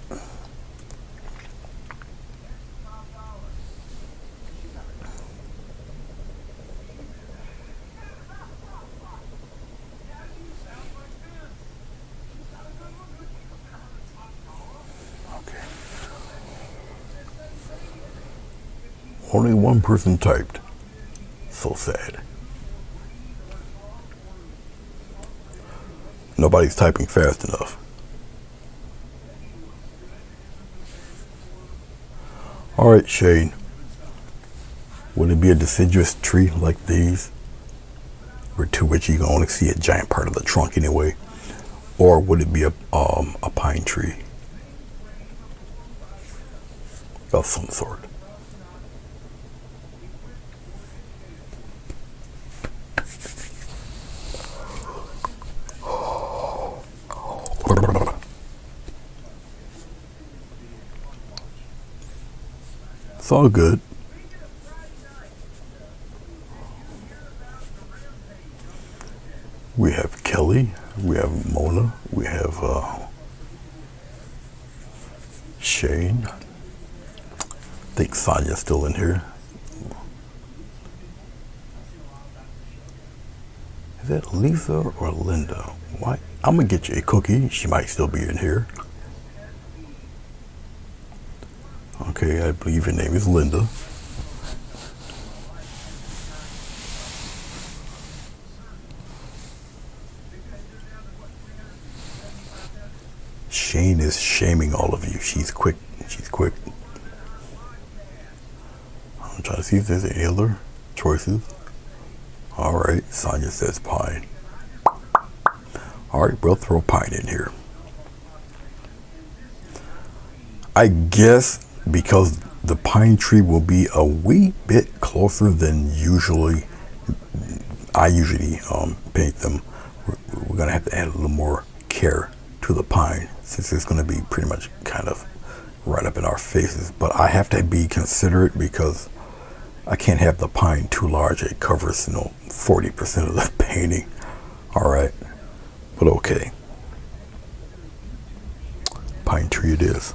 Okay. Only one person typed. So sad. Nobody's typing fast enough. All right, Shane. Would it be a deciduous tree like these? to which you can only see a giant part of the trunk anyway? Or would it be a pine tree of some sort? It's all good. We have Kelly, we have Mona, we have Shane. I think Sonia's still in here. Is that Lisa or Linda? Why? I'm gonna get you a cookie. She might still be in here. Okay, I believe her name is Linda. Shane is shaming all of you. She's quick. She's quick. I'm trying to see if there's any other choices. All right, Sonia says pine. All right, we'll throw pine in here. I guess because the pine tree will be a wee bit closer than I usually paint them. We're gonna have to add a little more care to the pine since it's gonna be pretty much kind of right up in our faces. But I have to be considerate because I can't have the pine too large. It covers 40% of the painting. All right, but okay. Pine tree it is.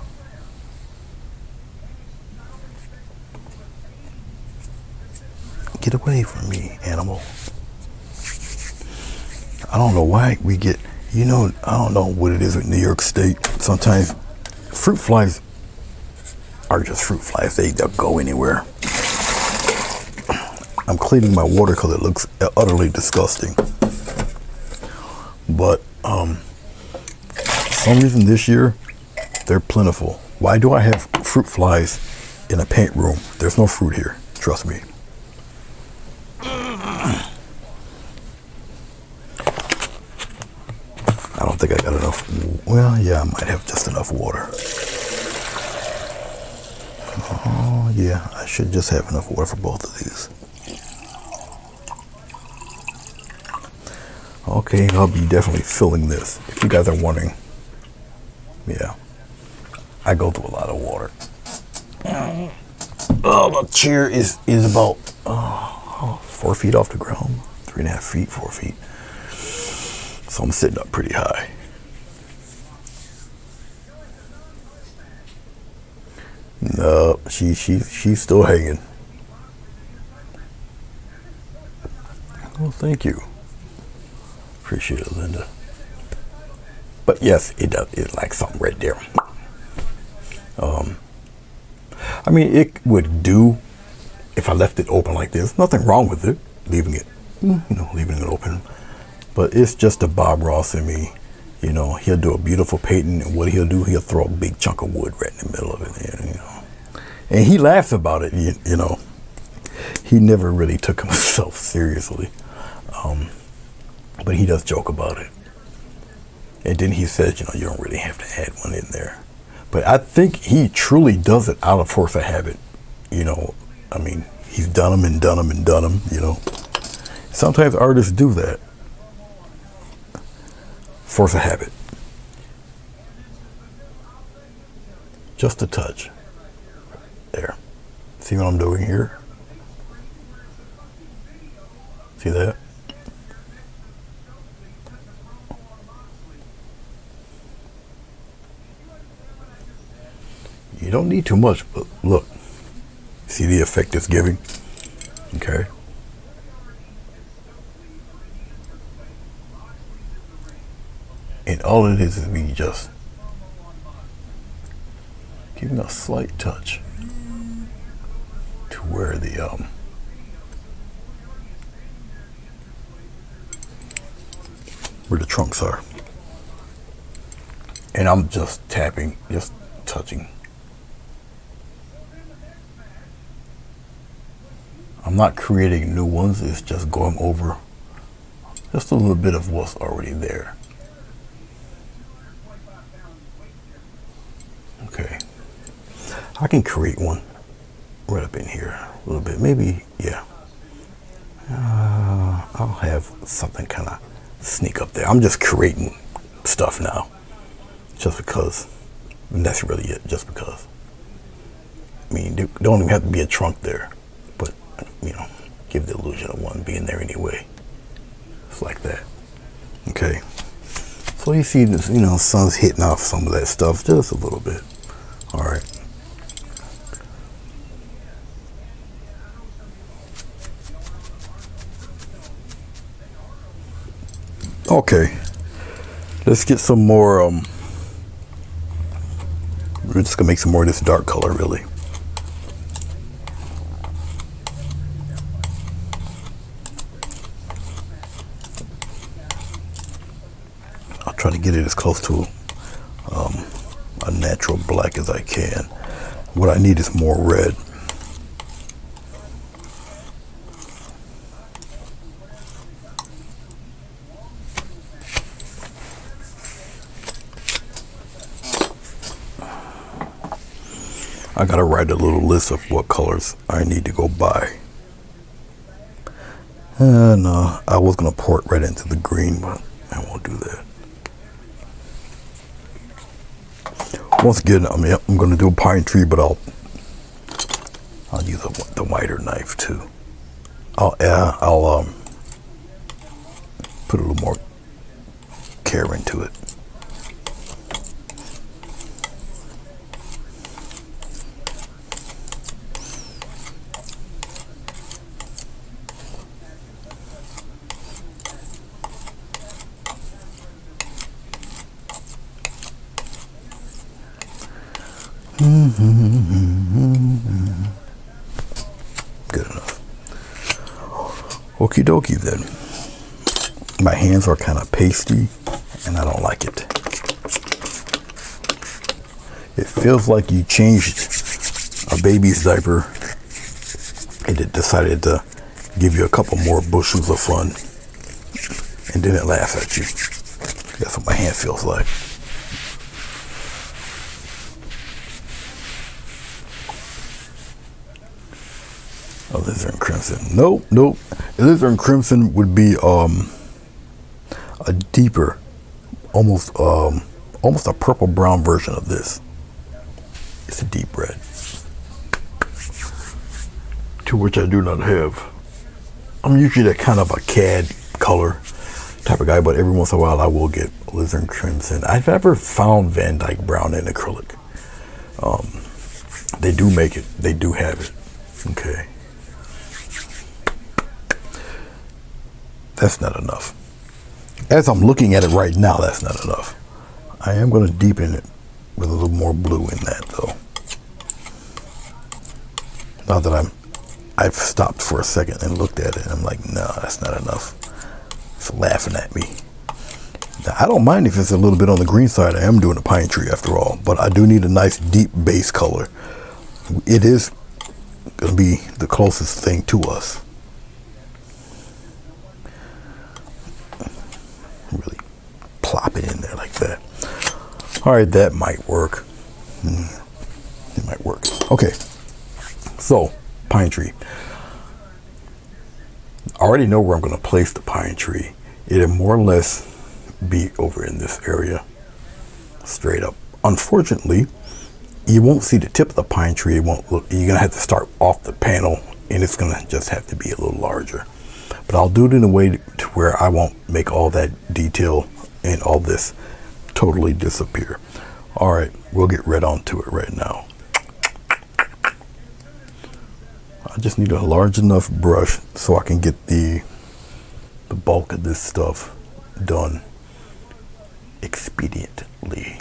Get away from me, animal. I don't know why we get, I don't know what it is with New York State. Sometimes fruit flies are just fruit flies. They'll go anywhere. I'm cleaning my watercolor. It looks utterly disgusting. But for some reason this year, they're plentiful. Why do I have fruit flies in a paint room? There's no fruit here. Trust me. I don't think I got enough. Well, yeah, I might have just enough water. Oh, yeah, I should just have enough water for both of these. Okay, I'll be definitely filling this. If you guys are wondering, yeah, I go through a lot of water. Oh, the chair is about 4 feet off the ground, 3.5 feet, 4 feet. So I'm sitting up pretty high. No, she's still hanging. Well, thank you. Appreciate it, Linda. But yes, it does. It's like something right there. I mean, it would do if I left it open like this. Nothing wrong with it, leaving it open. But it's just a Bob Ross in me. He'll do a beautiful painting, and what he'll do, he'll throw a big chunk of wood right in the middle of it. And he laughs about it. He never really took himself seriously. But he does joke about it. And then he says, you don't really have to add one in there. But I think he truly does it out of force of habit. I mean, he's done them and done them and done them, Sometimes artists do that. Force of habit. Just a touch. There. See what I'm doing here? See that? You don't need too much, but look. See the effect it's giving? Okay. And all it is me just giving a slight touch to where the trunks are. And I'm just tapping, just touching. I'm not creating new ones, it's just going over Just a little bit of what's already there. Okay. I can create one right up in here a little bit. Maybe, yeah. I'll have something kind of sneak up there. I'm just creating stuff now. Just because. And that's really it. Just because. I mean, there don't even have to be a trunk there. But, you know, give the illusion of one being there anyway. It's like that. Okay. So you see this, you know, sun's hitting off some of that stuff just a little bit. All right. Okay. Let's get some more, we're just gonna make some more of this dark color, really. I'll try to get it as close to a natural black as I can. What I need is more red. I gotta write a little list of what colors I need to go buy. And I was gonna pour it right into the green, but I won't do that. Once again, I mean, I'm gonna do a pine tree, but I'll use the wider knife too. I'll put a little more care into it. Good enough. Okie dokie then. My hands are kind of pasty and I don't like it. It feels like you changed a baby's diaper and it decided to give you a couple more bushels of fun and then it laughs at you. That's what my hand feels like. Alizarin Crimson. Nope. Alizarin Crimson would be a deeper, almost a purple brown version of this. It's a deep red, to which I do not have. I'm usually that kind of a cad color type of guy, but every once in a while I will get Alizarin Crimson. I've never found Van Dyke Brown in acrylic. They do make it. They do have it. Okay. That's not enough. As I'm looking at it right now, that's not enough. I am going to deepen it with a little more blue in that, though. Now that I've stopped for a second and looked at it, and I'm like, no, that's not enough. It's laughing at me. Now, I don't mind if it's a little bit on the green side. I am doing a pine tree after all, but I do need a nice deep base color. It is going to be the closest thing to us. Really plop it in there like that. All right, that might work. It might work. Okay, so pine tree. I already know where I'm going to place the pine tree. It'll more or less be over in this area, straight up. Unfortunately, you won't see the tip of the pine tree. It won't look. You're going to have to start off the panel, and it's going to just have to be a little larger. But I'll do it in a way to where I won't make all that detail and all this totally disappear. All right, we'll get right onto it right now. I just need a large enough brush so I can get the bulk of this stuff done expediently.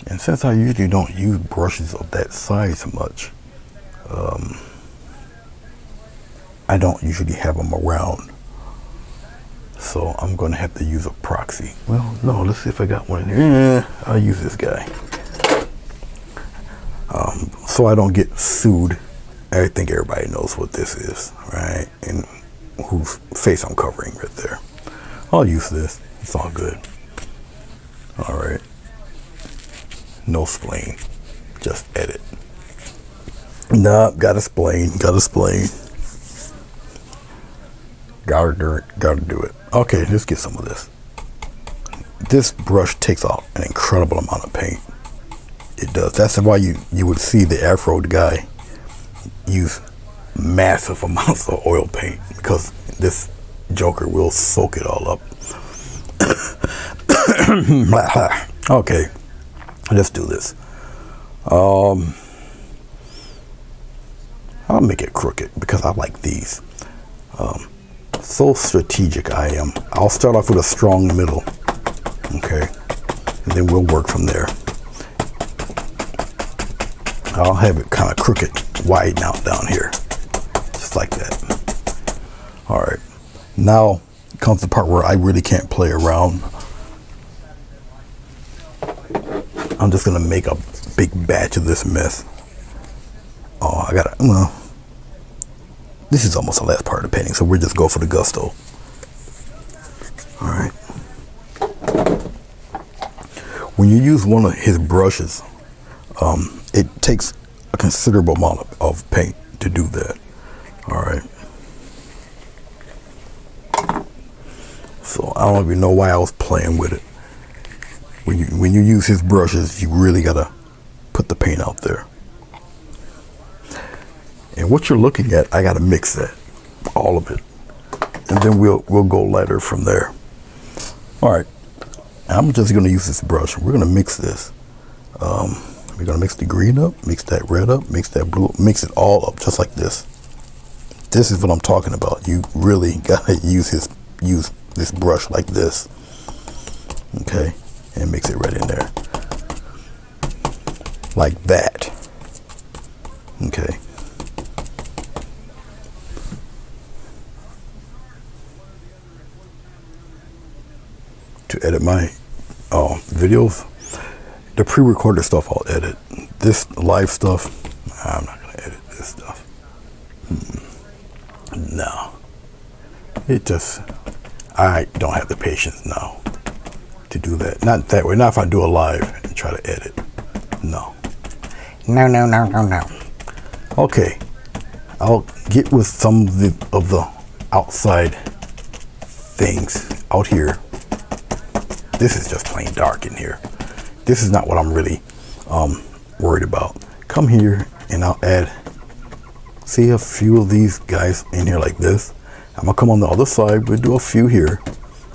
And since I usually don't use brushes of that size much, I don't usually have them around, so I'm going to have to use a proxy. Well, no, let's see if I got one in here. I'll use this guy, so I don't get sued. I think everybody knows what this is, right? And whose face I'm covering right there. I'll use this. It's all good. All right. No spleen. Just edit. Nah, gotta spleen. Gotta spleen. Gotta do it. Okay, let's get some of this. This brush takes off an incredible amount of paint. It does. That's why you would see the Afro guy use massive amounts of oil paint, because this Joker will soak it all up. Okay, let's do this. I'll make it crooked because I like these. So strategic I am. I'll start off with a strong middle, okay, and then we'll work from there. I'll have it kind of crooked, widen out down here, just like that. All right, now comes the part where I really can't play around. I'm just gonna make a big batch of this mess. Oh, I gotta, well, this is almost the last part of the painting, so we'll just go for the gusto. All right. When you use one of his brushes, it takes a considerable amount of paint to do that. All right. So I don't even know why I was playing with it. When you use his brushes, you really gotta put the paint out there. And what you're looking at, I gotta mix that, all of it, and then we'll go lighter from there. All right, I'm just gonna use this brush. We're gonna mix this. We're gonna mix the green up, mix that red up, mix that blue, mix it all up just like this. This is what I'm talking about. You really gotta use this brush like this, okay, and mix it right in there, like that, okay. To edit my videos, the pre-recorded stuff I'll edit. This live stuff, I'm not gonna edit this stuff. No, it just, I don't have the patience now to do that. Not that way. Not if I do a live and try to edit. No. No. Okay, I'll get with some of the outside things out here. This is just plain dark in here. This is not what I'm really worried about. Come here and I'll add, see, a few of these guys in here like this. I'm gonna come on the other side, we'll do a few here.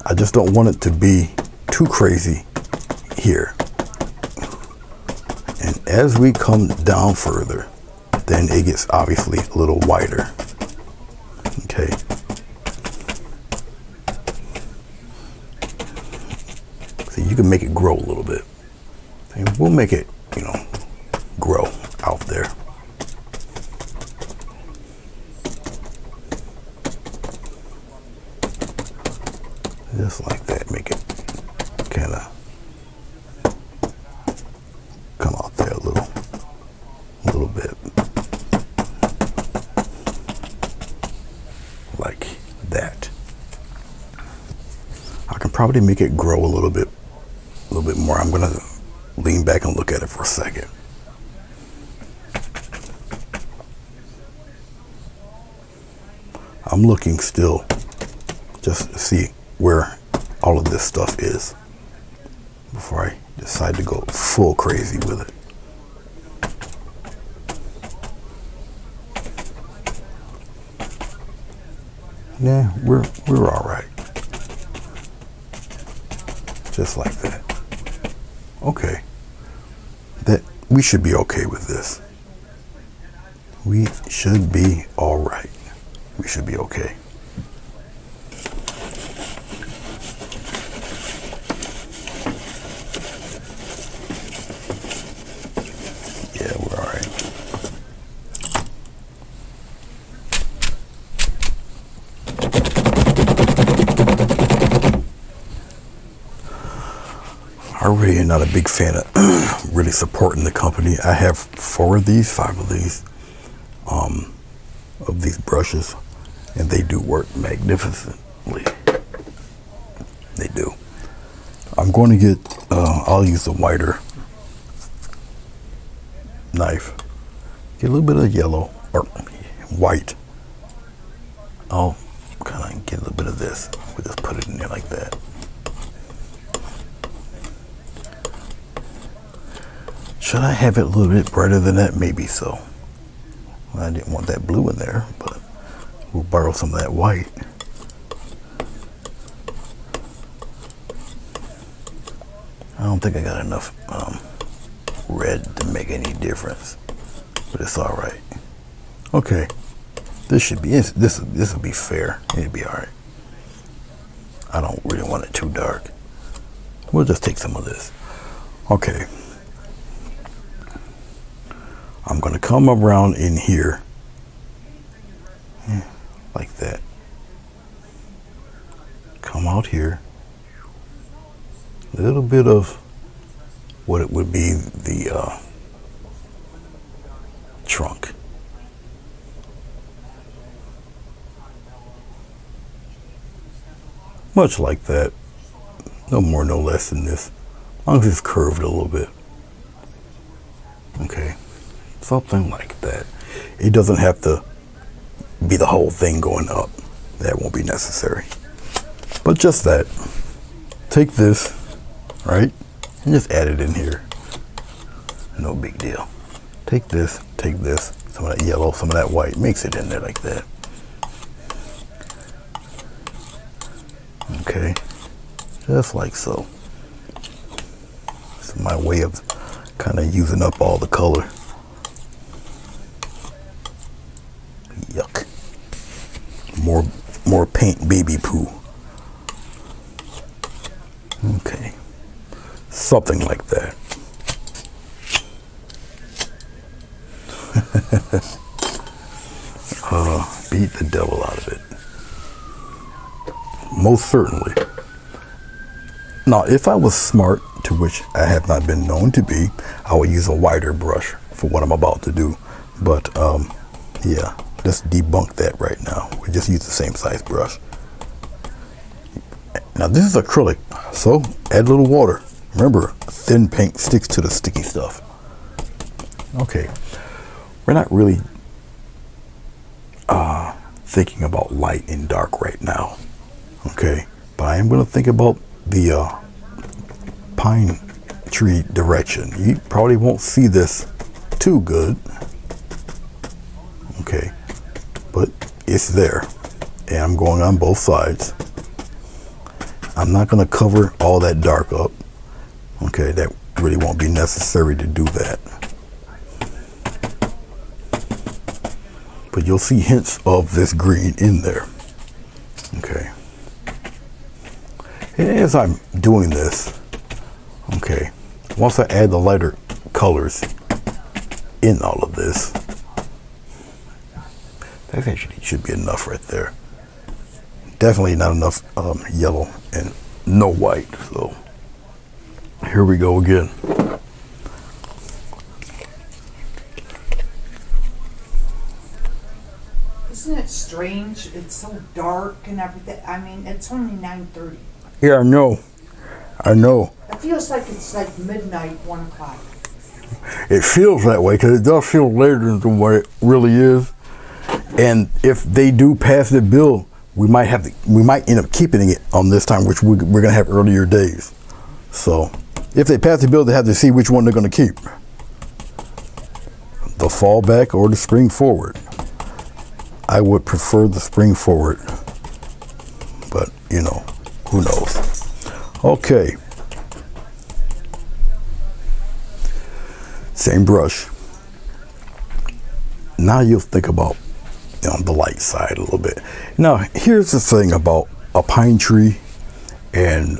I just don't want it to be too crazy here. And as we come down further, then it gets obviously a little wider. Okay. So you can make it grow a little bit. And we'll make it, grow out there. Just like that, make it kind of come out there a little bit. Like that. I can probably make it grow a little bit more. I'm gonna lean back and look at it for a second. I'm looking still just to see where all of this stuff is before I decide to go full crazy with it. Yeah, we're all right. Just like that. Okay. That we should be okay with this. We should be all right. We should be okay. Yeah, we're all right. I really am not a big fan of really supporting the company. I have 5 of these brushes, and they do work magnificently. They do. I'm going to get, I'll use the whiter knife. Get a little bit of yellow or white. I'll kind of get a little bit of this. We'll just put it in there like that. Should I have it a little bit brighter than that? Maybe so. I didn't want that blue in there, but we'll borrow some of that white. I don't think I got enough red to make any difference, but it's all right. Okay, this should be this will be fair. It'll be all right. I don't really want it too dark. We'll just take some of this. Okay, I'm gonna come around in here like that. Come out here. A little bit of what it would be the trunk. Much like that. No more, no less than this. As long as it's curved a little bit. Okay. Something like that. It doesn't have to be the whole thing going up. That won't be necessary. But just that. Take this, right? And just add it in here. No big deal. Take this, some of that yellow, some of that white, mix it in there like that. Okay, just like so. It's my way of kind of using up all the color. Yuck. More paint baby poo. Okay. Something like that. Beat the devil out of it. Most certainly. Now, if I was smart, to which I have not been known to be, I would use a wider brush for what I'm about to do. But, yeah, let's debunk that right now. We just use the same size brush. Now, this is acrylic, so add a little water. Remember, thin paint sticks to the sticky stuff. Okay, we're not really thinking about light and dark right now. Okay, but I am going to think about the pine tree direction. You probably won't see this too good. Okay, but it's there, and I'm going on both sides. I'm not going to cover all that dark up. Okay, that really won't be necessary to do that. But you'll see hints of this green in there. Okay. And as I'm doing this, okay, once I add the lighter colors in all of this, that actually should be enough right there. Definitely not enough yellow and no white. So here we go again. Isn't it strange? It's so dark and everything. I mean, it's only 9:30. Yeah, I know. It feels like it's like midnight, 1 o'clock. It feels that way because it does feel later than what it really is. And if they do pass the bill, we might end up keeping it on this time, which we're going to have earlier days. So if they pass the bill, they have to see which one they're going to keep. The fall back or the spring forward. I would prefer the spring forward, but you know, who knows? Okay. Same brush. Now you'll think about the light side a little bit. Now, here's the thing about a pine tree and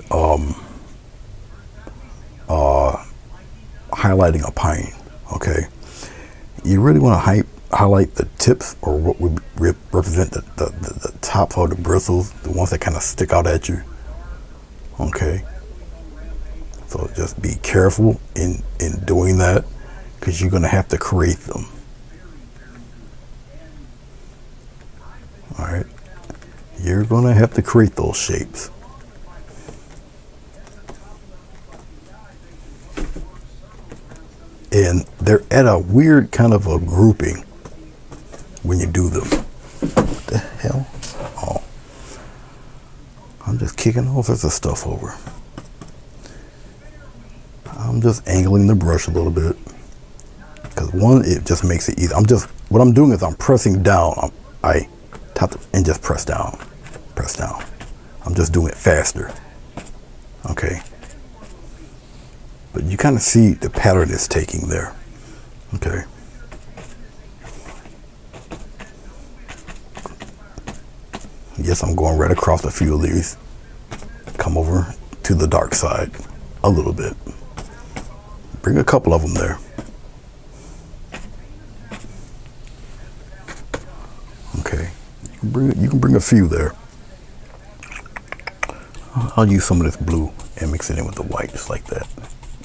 highlighting a pine. Okay, you really want to highlight the tips, or what would represent the top of the bristles, the ones that kind of stick out at you. Okay, so just be careful in doing that, because you're going to have to create them. All right, You're going to have to create those shapes. And they're at a weird kind of a grouping when you do them. What the hell? Oh. I'm just kicking all sorts of stuff over. I'm just angling the brush a little bit. Because one, it just makes it easy. What I'm doing is I'm pressing down. I tap and just press down. Press down. I'm just doing it faster. Okay. But you kind of see the pattern it's taking there. Okay. Yes, I'm going right across a few of these. Come over to the dark side a little bit. Bring a couple of them there. Okay. You can bring a few there. I'll use some of this blue and mix it in with the white just like that.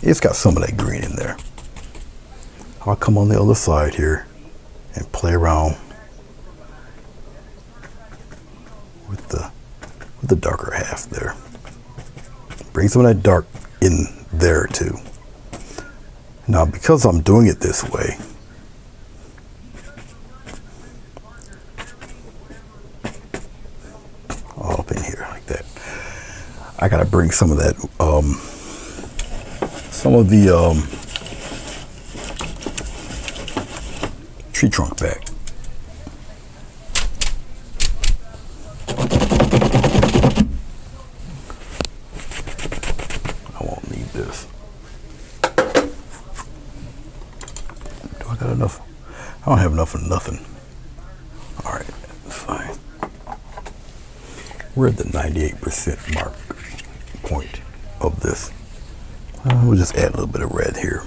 It's got some of that green in there. I'll come on the other side here and play around with the darker half there. Bring some of that dark in there too. Now, because I'm doing it this way, all up in here like that, I gotta bring some of that, some of the tree trunk back. I won't need this. Do I got enough? I don't have enough of nothing. All right, that's fine. We're at the 98% mark point of this. We'll just add a little bit of red here.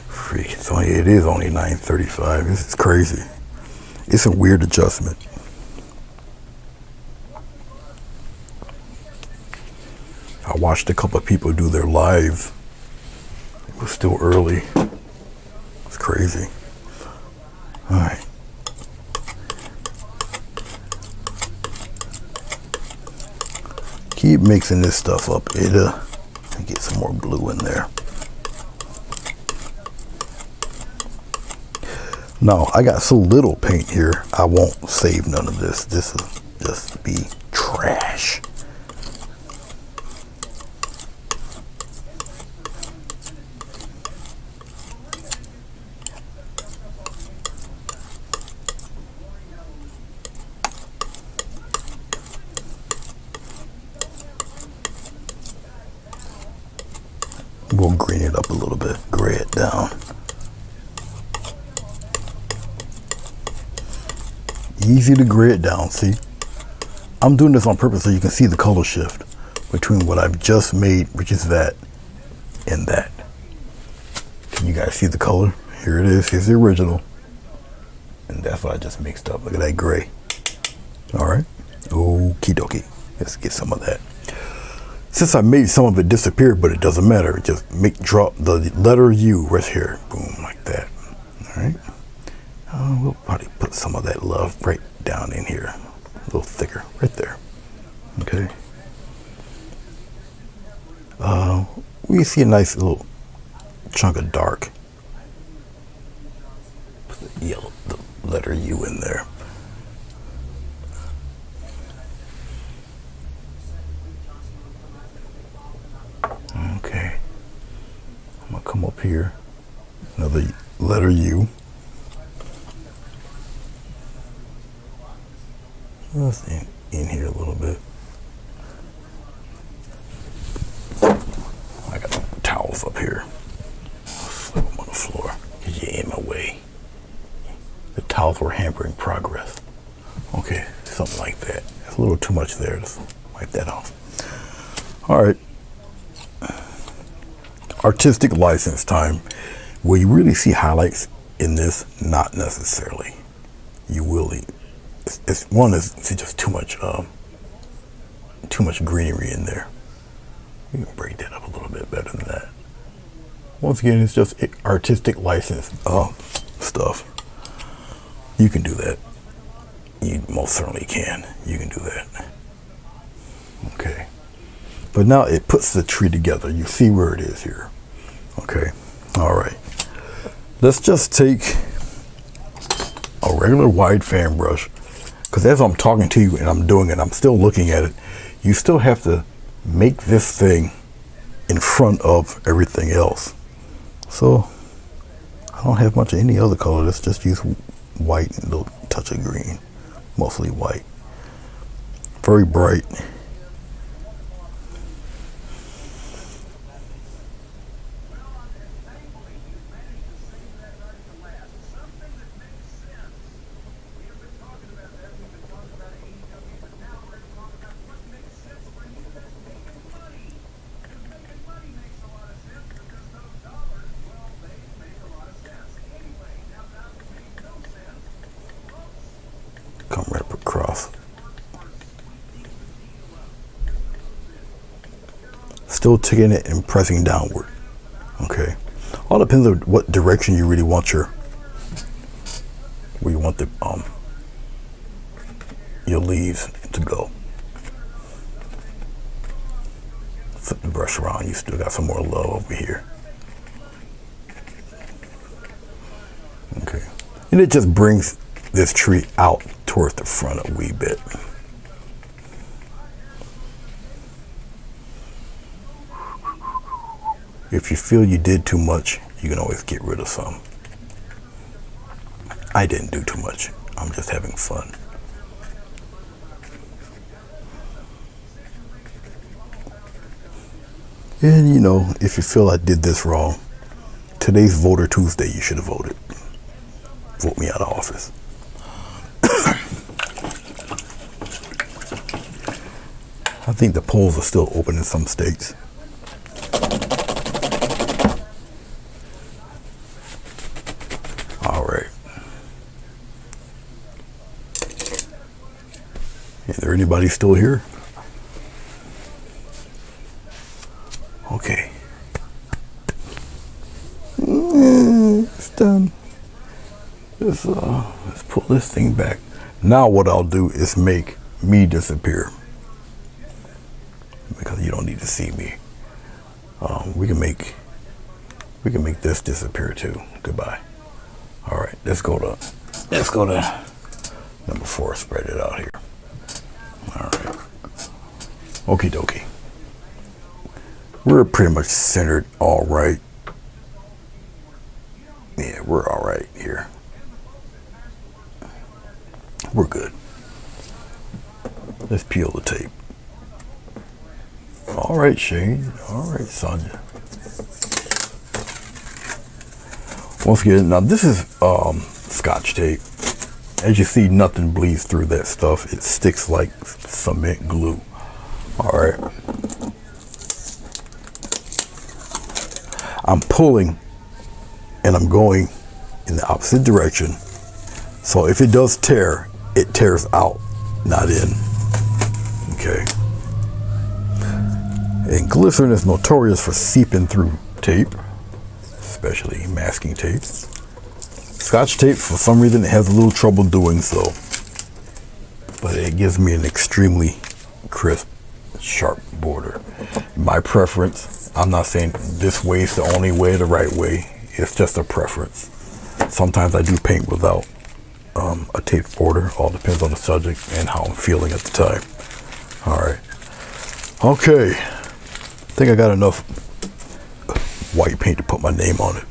Freak, it is only 9:35. This is crazy. It's a weird adjustment. I watched a couple of people do their live. It was still early. It's crazy. All right. Keep mixing this stuff up. It'll get some more blue in there. Now, I got so little paint here, I won't save none of this. This will just be trash. We'll green it up a little bit, gray it down. Easy to gray it down, see? I'm doing this on purpose so you can see the color shift between what I've just made, which is that, and that. Can you guys see the color? Here it is, here's the original. And that's what I just mixed up. Look at that gray. All right, okie dokie. Let's get some of that. Since I made some of it disappear, but it doesn't matter. Just drop the letter U right here. Boom, like that. All right. We'll probably put some of that love right down in here. A little thicker, right there. Okay. We see a nice little chunk of dark. Put the yellow, the letter U in there. Okay, I'm gonna come up here, another letter U. Just in here a little bit. I got towels up here. Slip them on the floor because you're in my way. The towels were hampering progress. Okay, something like that. It's a little too much there. Just wipe that off. All right. Artistic license time. Will you really see highlights in this? Not necessarily. You will. It's just too much greenery in there. You can break that up a little bit better than that. Once again, it's just artistic license stuff. You can do that. You most certainly can. You can do that. Okay. But now it puts the tree together. You see where it is here. Okay. All right. Let's just take a regular wide fan brush, because as I'm talking to you and I'm doing it, I'm still looking at it. You still have to make this thing in front of everything else. So I don't have much of any other color. Let's just use white and a little touch of green. Mostly white. Very bright. Come right up across. Still taking it and pressing downward. Okay. All depends on what direction you really want your leaves to go. Flip the brush around. You still got some more love over here. Okay. And it just brings this tree out towards the front a wee bit. If you feel you did too much, you can always get rid of some. I didn't do too much. I'm just having fun. And you know, if you feel I did this wrong, today's Voter Tuesday, you should have voted. Vote me out of office. I think the polls are still open in some states. All right. Is there anybody still here? Okay. It's done. Let's pull this thing back. Now what I'll do is make me disappear, because you don't need to see me. We can make this disappear too. Goodbye. All right, let's go to number 4. Spread it out here. All right. Okie dokie. We're pretty much centered all right. Yeah, we're all right here. We're good. Let's peel the tape. All right, Shane. All right, Sonia. Once again, now this is Scotch tape. As you see, nothing bleeds through that stuff. It sticks like cement glue. All right. I'm pulling and I'm going in the opposite direction. So if it does tear, it tears out, not in. Okay. And glycerin is notorious for seeping through tape, especially masking tape. Scotch tape, for some reason, it has a little trouble doing so, but it gives me an extremely crisp, sharp border. My preference, I'm not saying this way is the only way, the right way. It's just a preference. Sometimes I do paint without a tape border. All depends on the subject and how I'm feeling at the time. All right. Okay. I think I got enough white paint to put my name on it.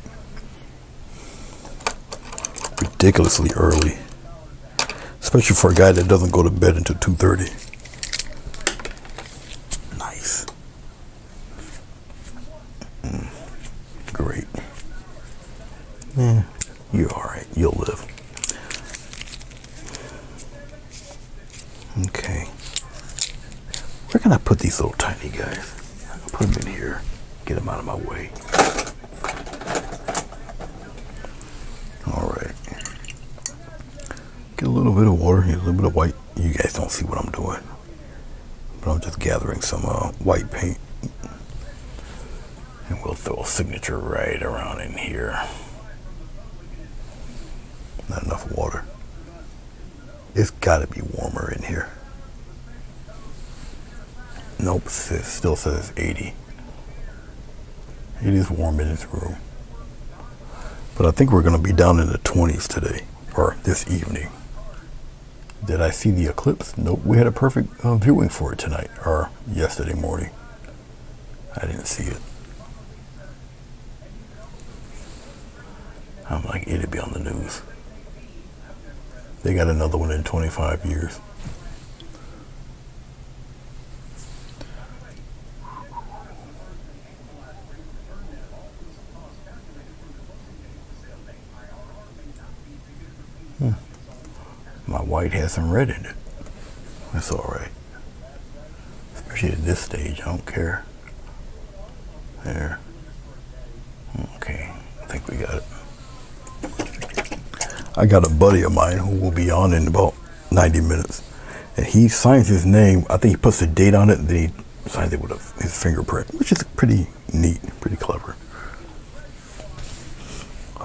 Ridiculously early, especially for a guy that doesn't go to bed until 2:30. Nice. Great. Yeah, you're all right. You'll live. Okay. Where can I put these little tiny guys? I'll put them in here. Get them out of my way. All right. Get a little bit of water, a little bit of white. You guys don't see what I'm doing, but I'm just gathering some white paint. And we'll throw a signature right around in here. Not enough water. It's got to be warmer in here. Nope, it still says 80. It is warm in this room. But I think we're going to be down in the 20s today, or this evening. Did I see the eclipse? Nope, we had a perfect viewing for it tonight, or yesterday morning. I didn't see it. I'm like, it'd be on the news. They got another one in 25 years. My white has some red in it. That's all right. Especially at this stage, I don't care. There. Okay, I think we got it. I got a buddy of mine who will be on in about 90 minutes. And he signs his name. I think he puts a date on it, and then he signs it with his fingerprint, which is pretty neat, pretty clever.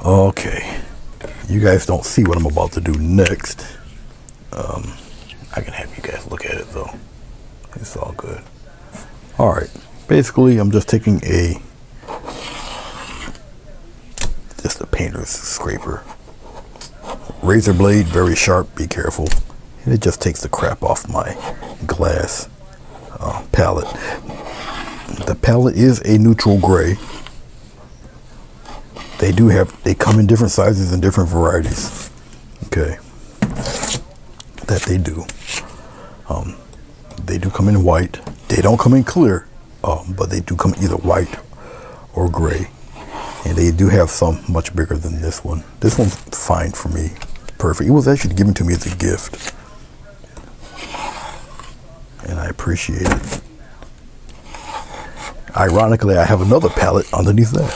Okay. You guys don't see what I'm about to do next. I can have you guys look at it though. It's all good. All right. Basically, I'm just taking just a painter's scraper. Razor blade, very sharp, be careful. And it just takes the crap off my glass palette. The palette is a neutral gray. They come in different sizes and different varieties. Okay. That they do. They do come in white. They don't come in clear, but they do come either white or gray. And they do have some much bigger than this one. This one's fine for me. Perfect. It was actually given to me as a gift. And I appreciate it. Ironically, I have another palette underneath that.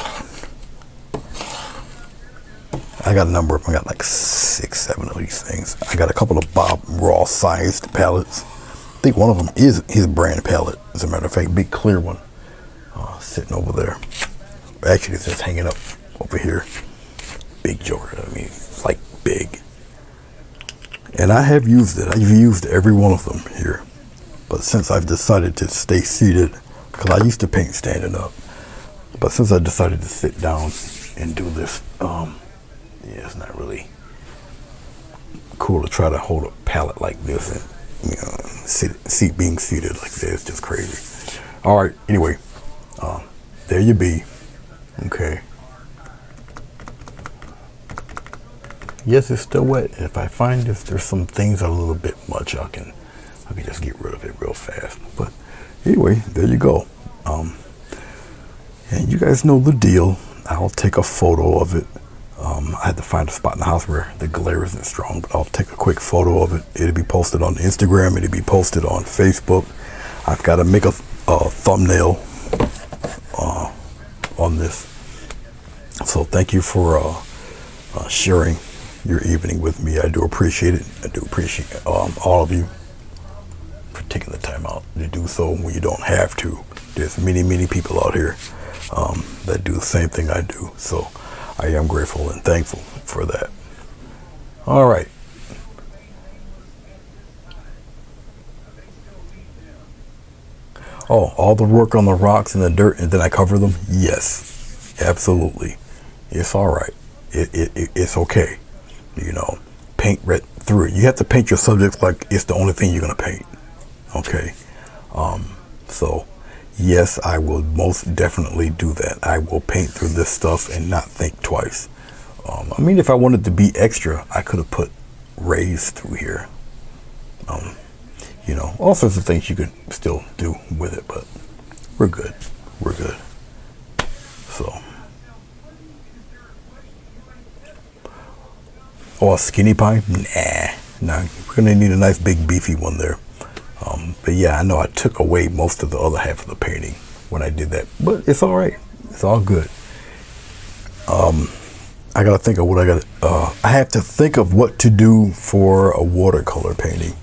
I got a number of them. I got like 6, 7 of these things. I got a couple of Bob Ross sized palettes. I think one of them is his brand palette. As a matter of fact, big clear one sitting over there. Actually, it's just hanging up over here. Big joker. I mean, it's like big. And I have used it. I've used every one of them here. But since I've decided to stay seated, because I used to paint standing up, but since I decided to sit down and do this, yeah, it's not really cool to try to hold a palette like this and being seated like this. It's just crazy. All right. Anyway, there you be. Okay. Yes, it's still wet. If I find if there's some things a little bit much, I can just get rid of it real fast. But anyway, there you go. And you guys know the deal. I'll take a photo of it. I had to find a spot in the house where the glare isn't strong, but I'll take a quick photo of it. It'll be posted on Instagram. It'll be posted on Facebook. I've got to make a thumbnail on this. So thank you for sharing your evening with me. I do appreciate it. I do appreciate all of you for taking the time out to do so when you don't have to. There's many people out here that do the same thing I do. So I am grateful and thankful for that. All right. Oh, all the work on the rocks and the dirt, and then I cover them? Yes, absolutely. It's all right. It's okay. You know, paint right through it. You have to paint your subject like it's the only thing you're going to paint. Okay. So, yes, I will most definitely do that. I will paint through this stuff and not think twice. I mean, if I wanted to be extra, I could have put rays through here. You know, all sorts of things you could still do with it, but we're good. We're good. So. Oh, a skinny pie? Nah. We're going to need a nice big beefy one there. But yeah, I know I took away most of the other half of the painting when I did that, but it's all right. It's all good. I got to think of what I have to think of what to do for a watercolor painting.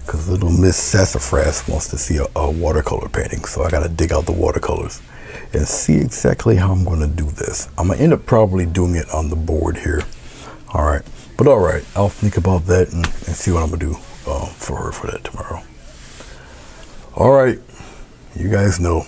Because little Miss Sassafras wants to see a watercolor painting, so I gotta dig out the watercolors and see exactly how I'm gonna do this. I'm gonna end up probably doing it on the board here. All right, but all right, I'll think about that and see what I'm gonna do for her for that tomorrow. All right, you guys know.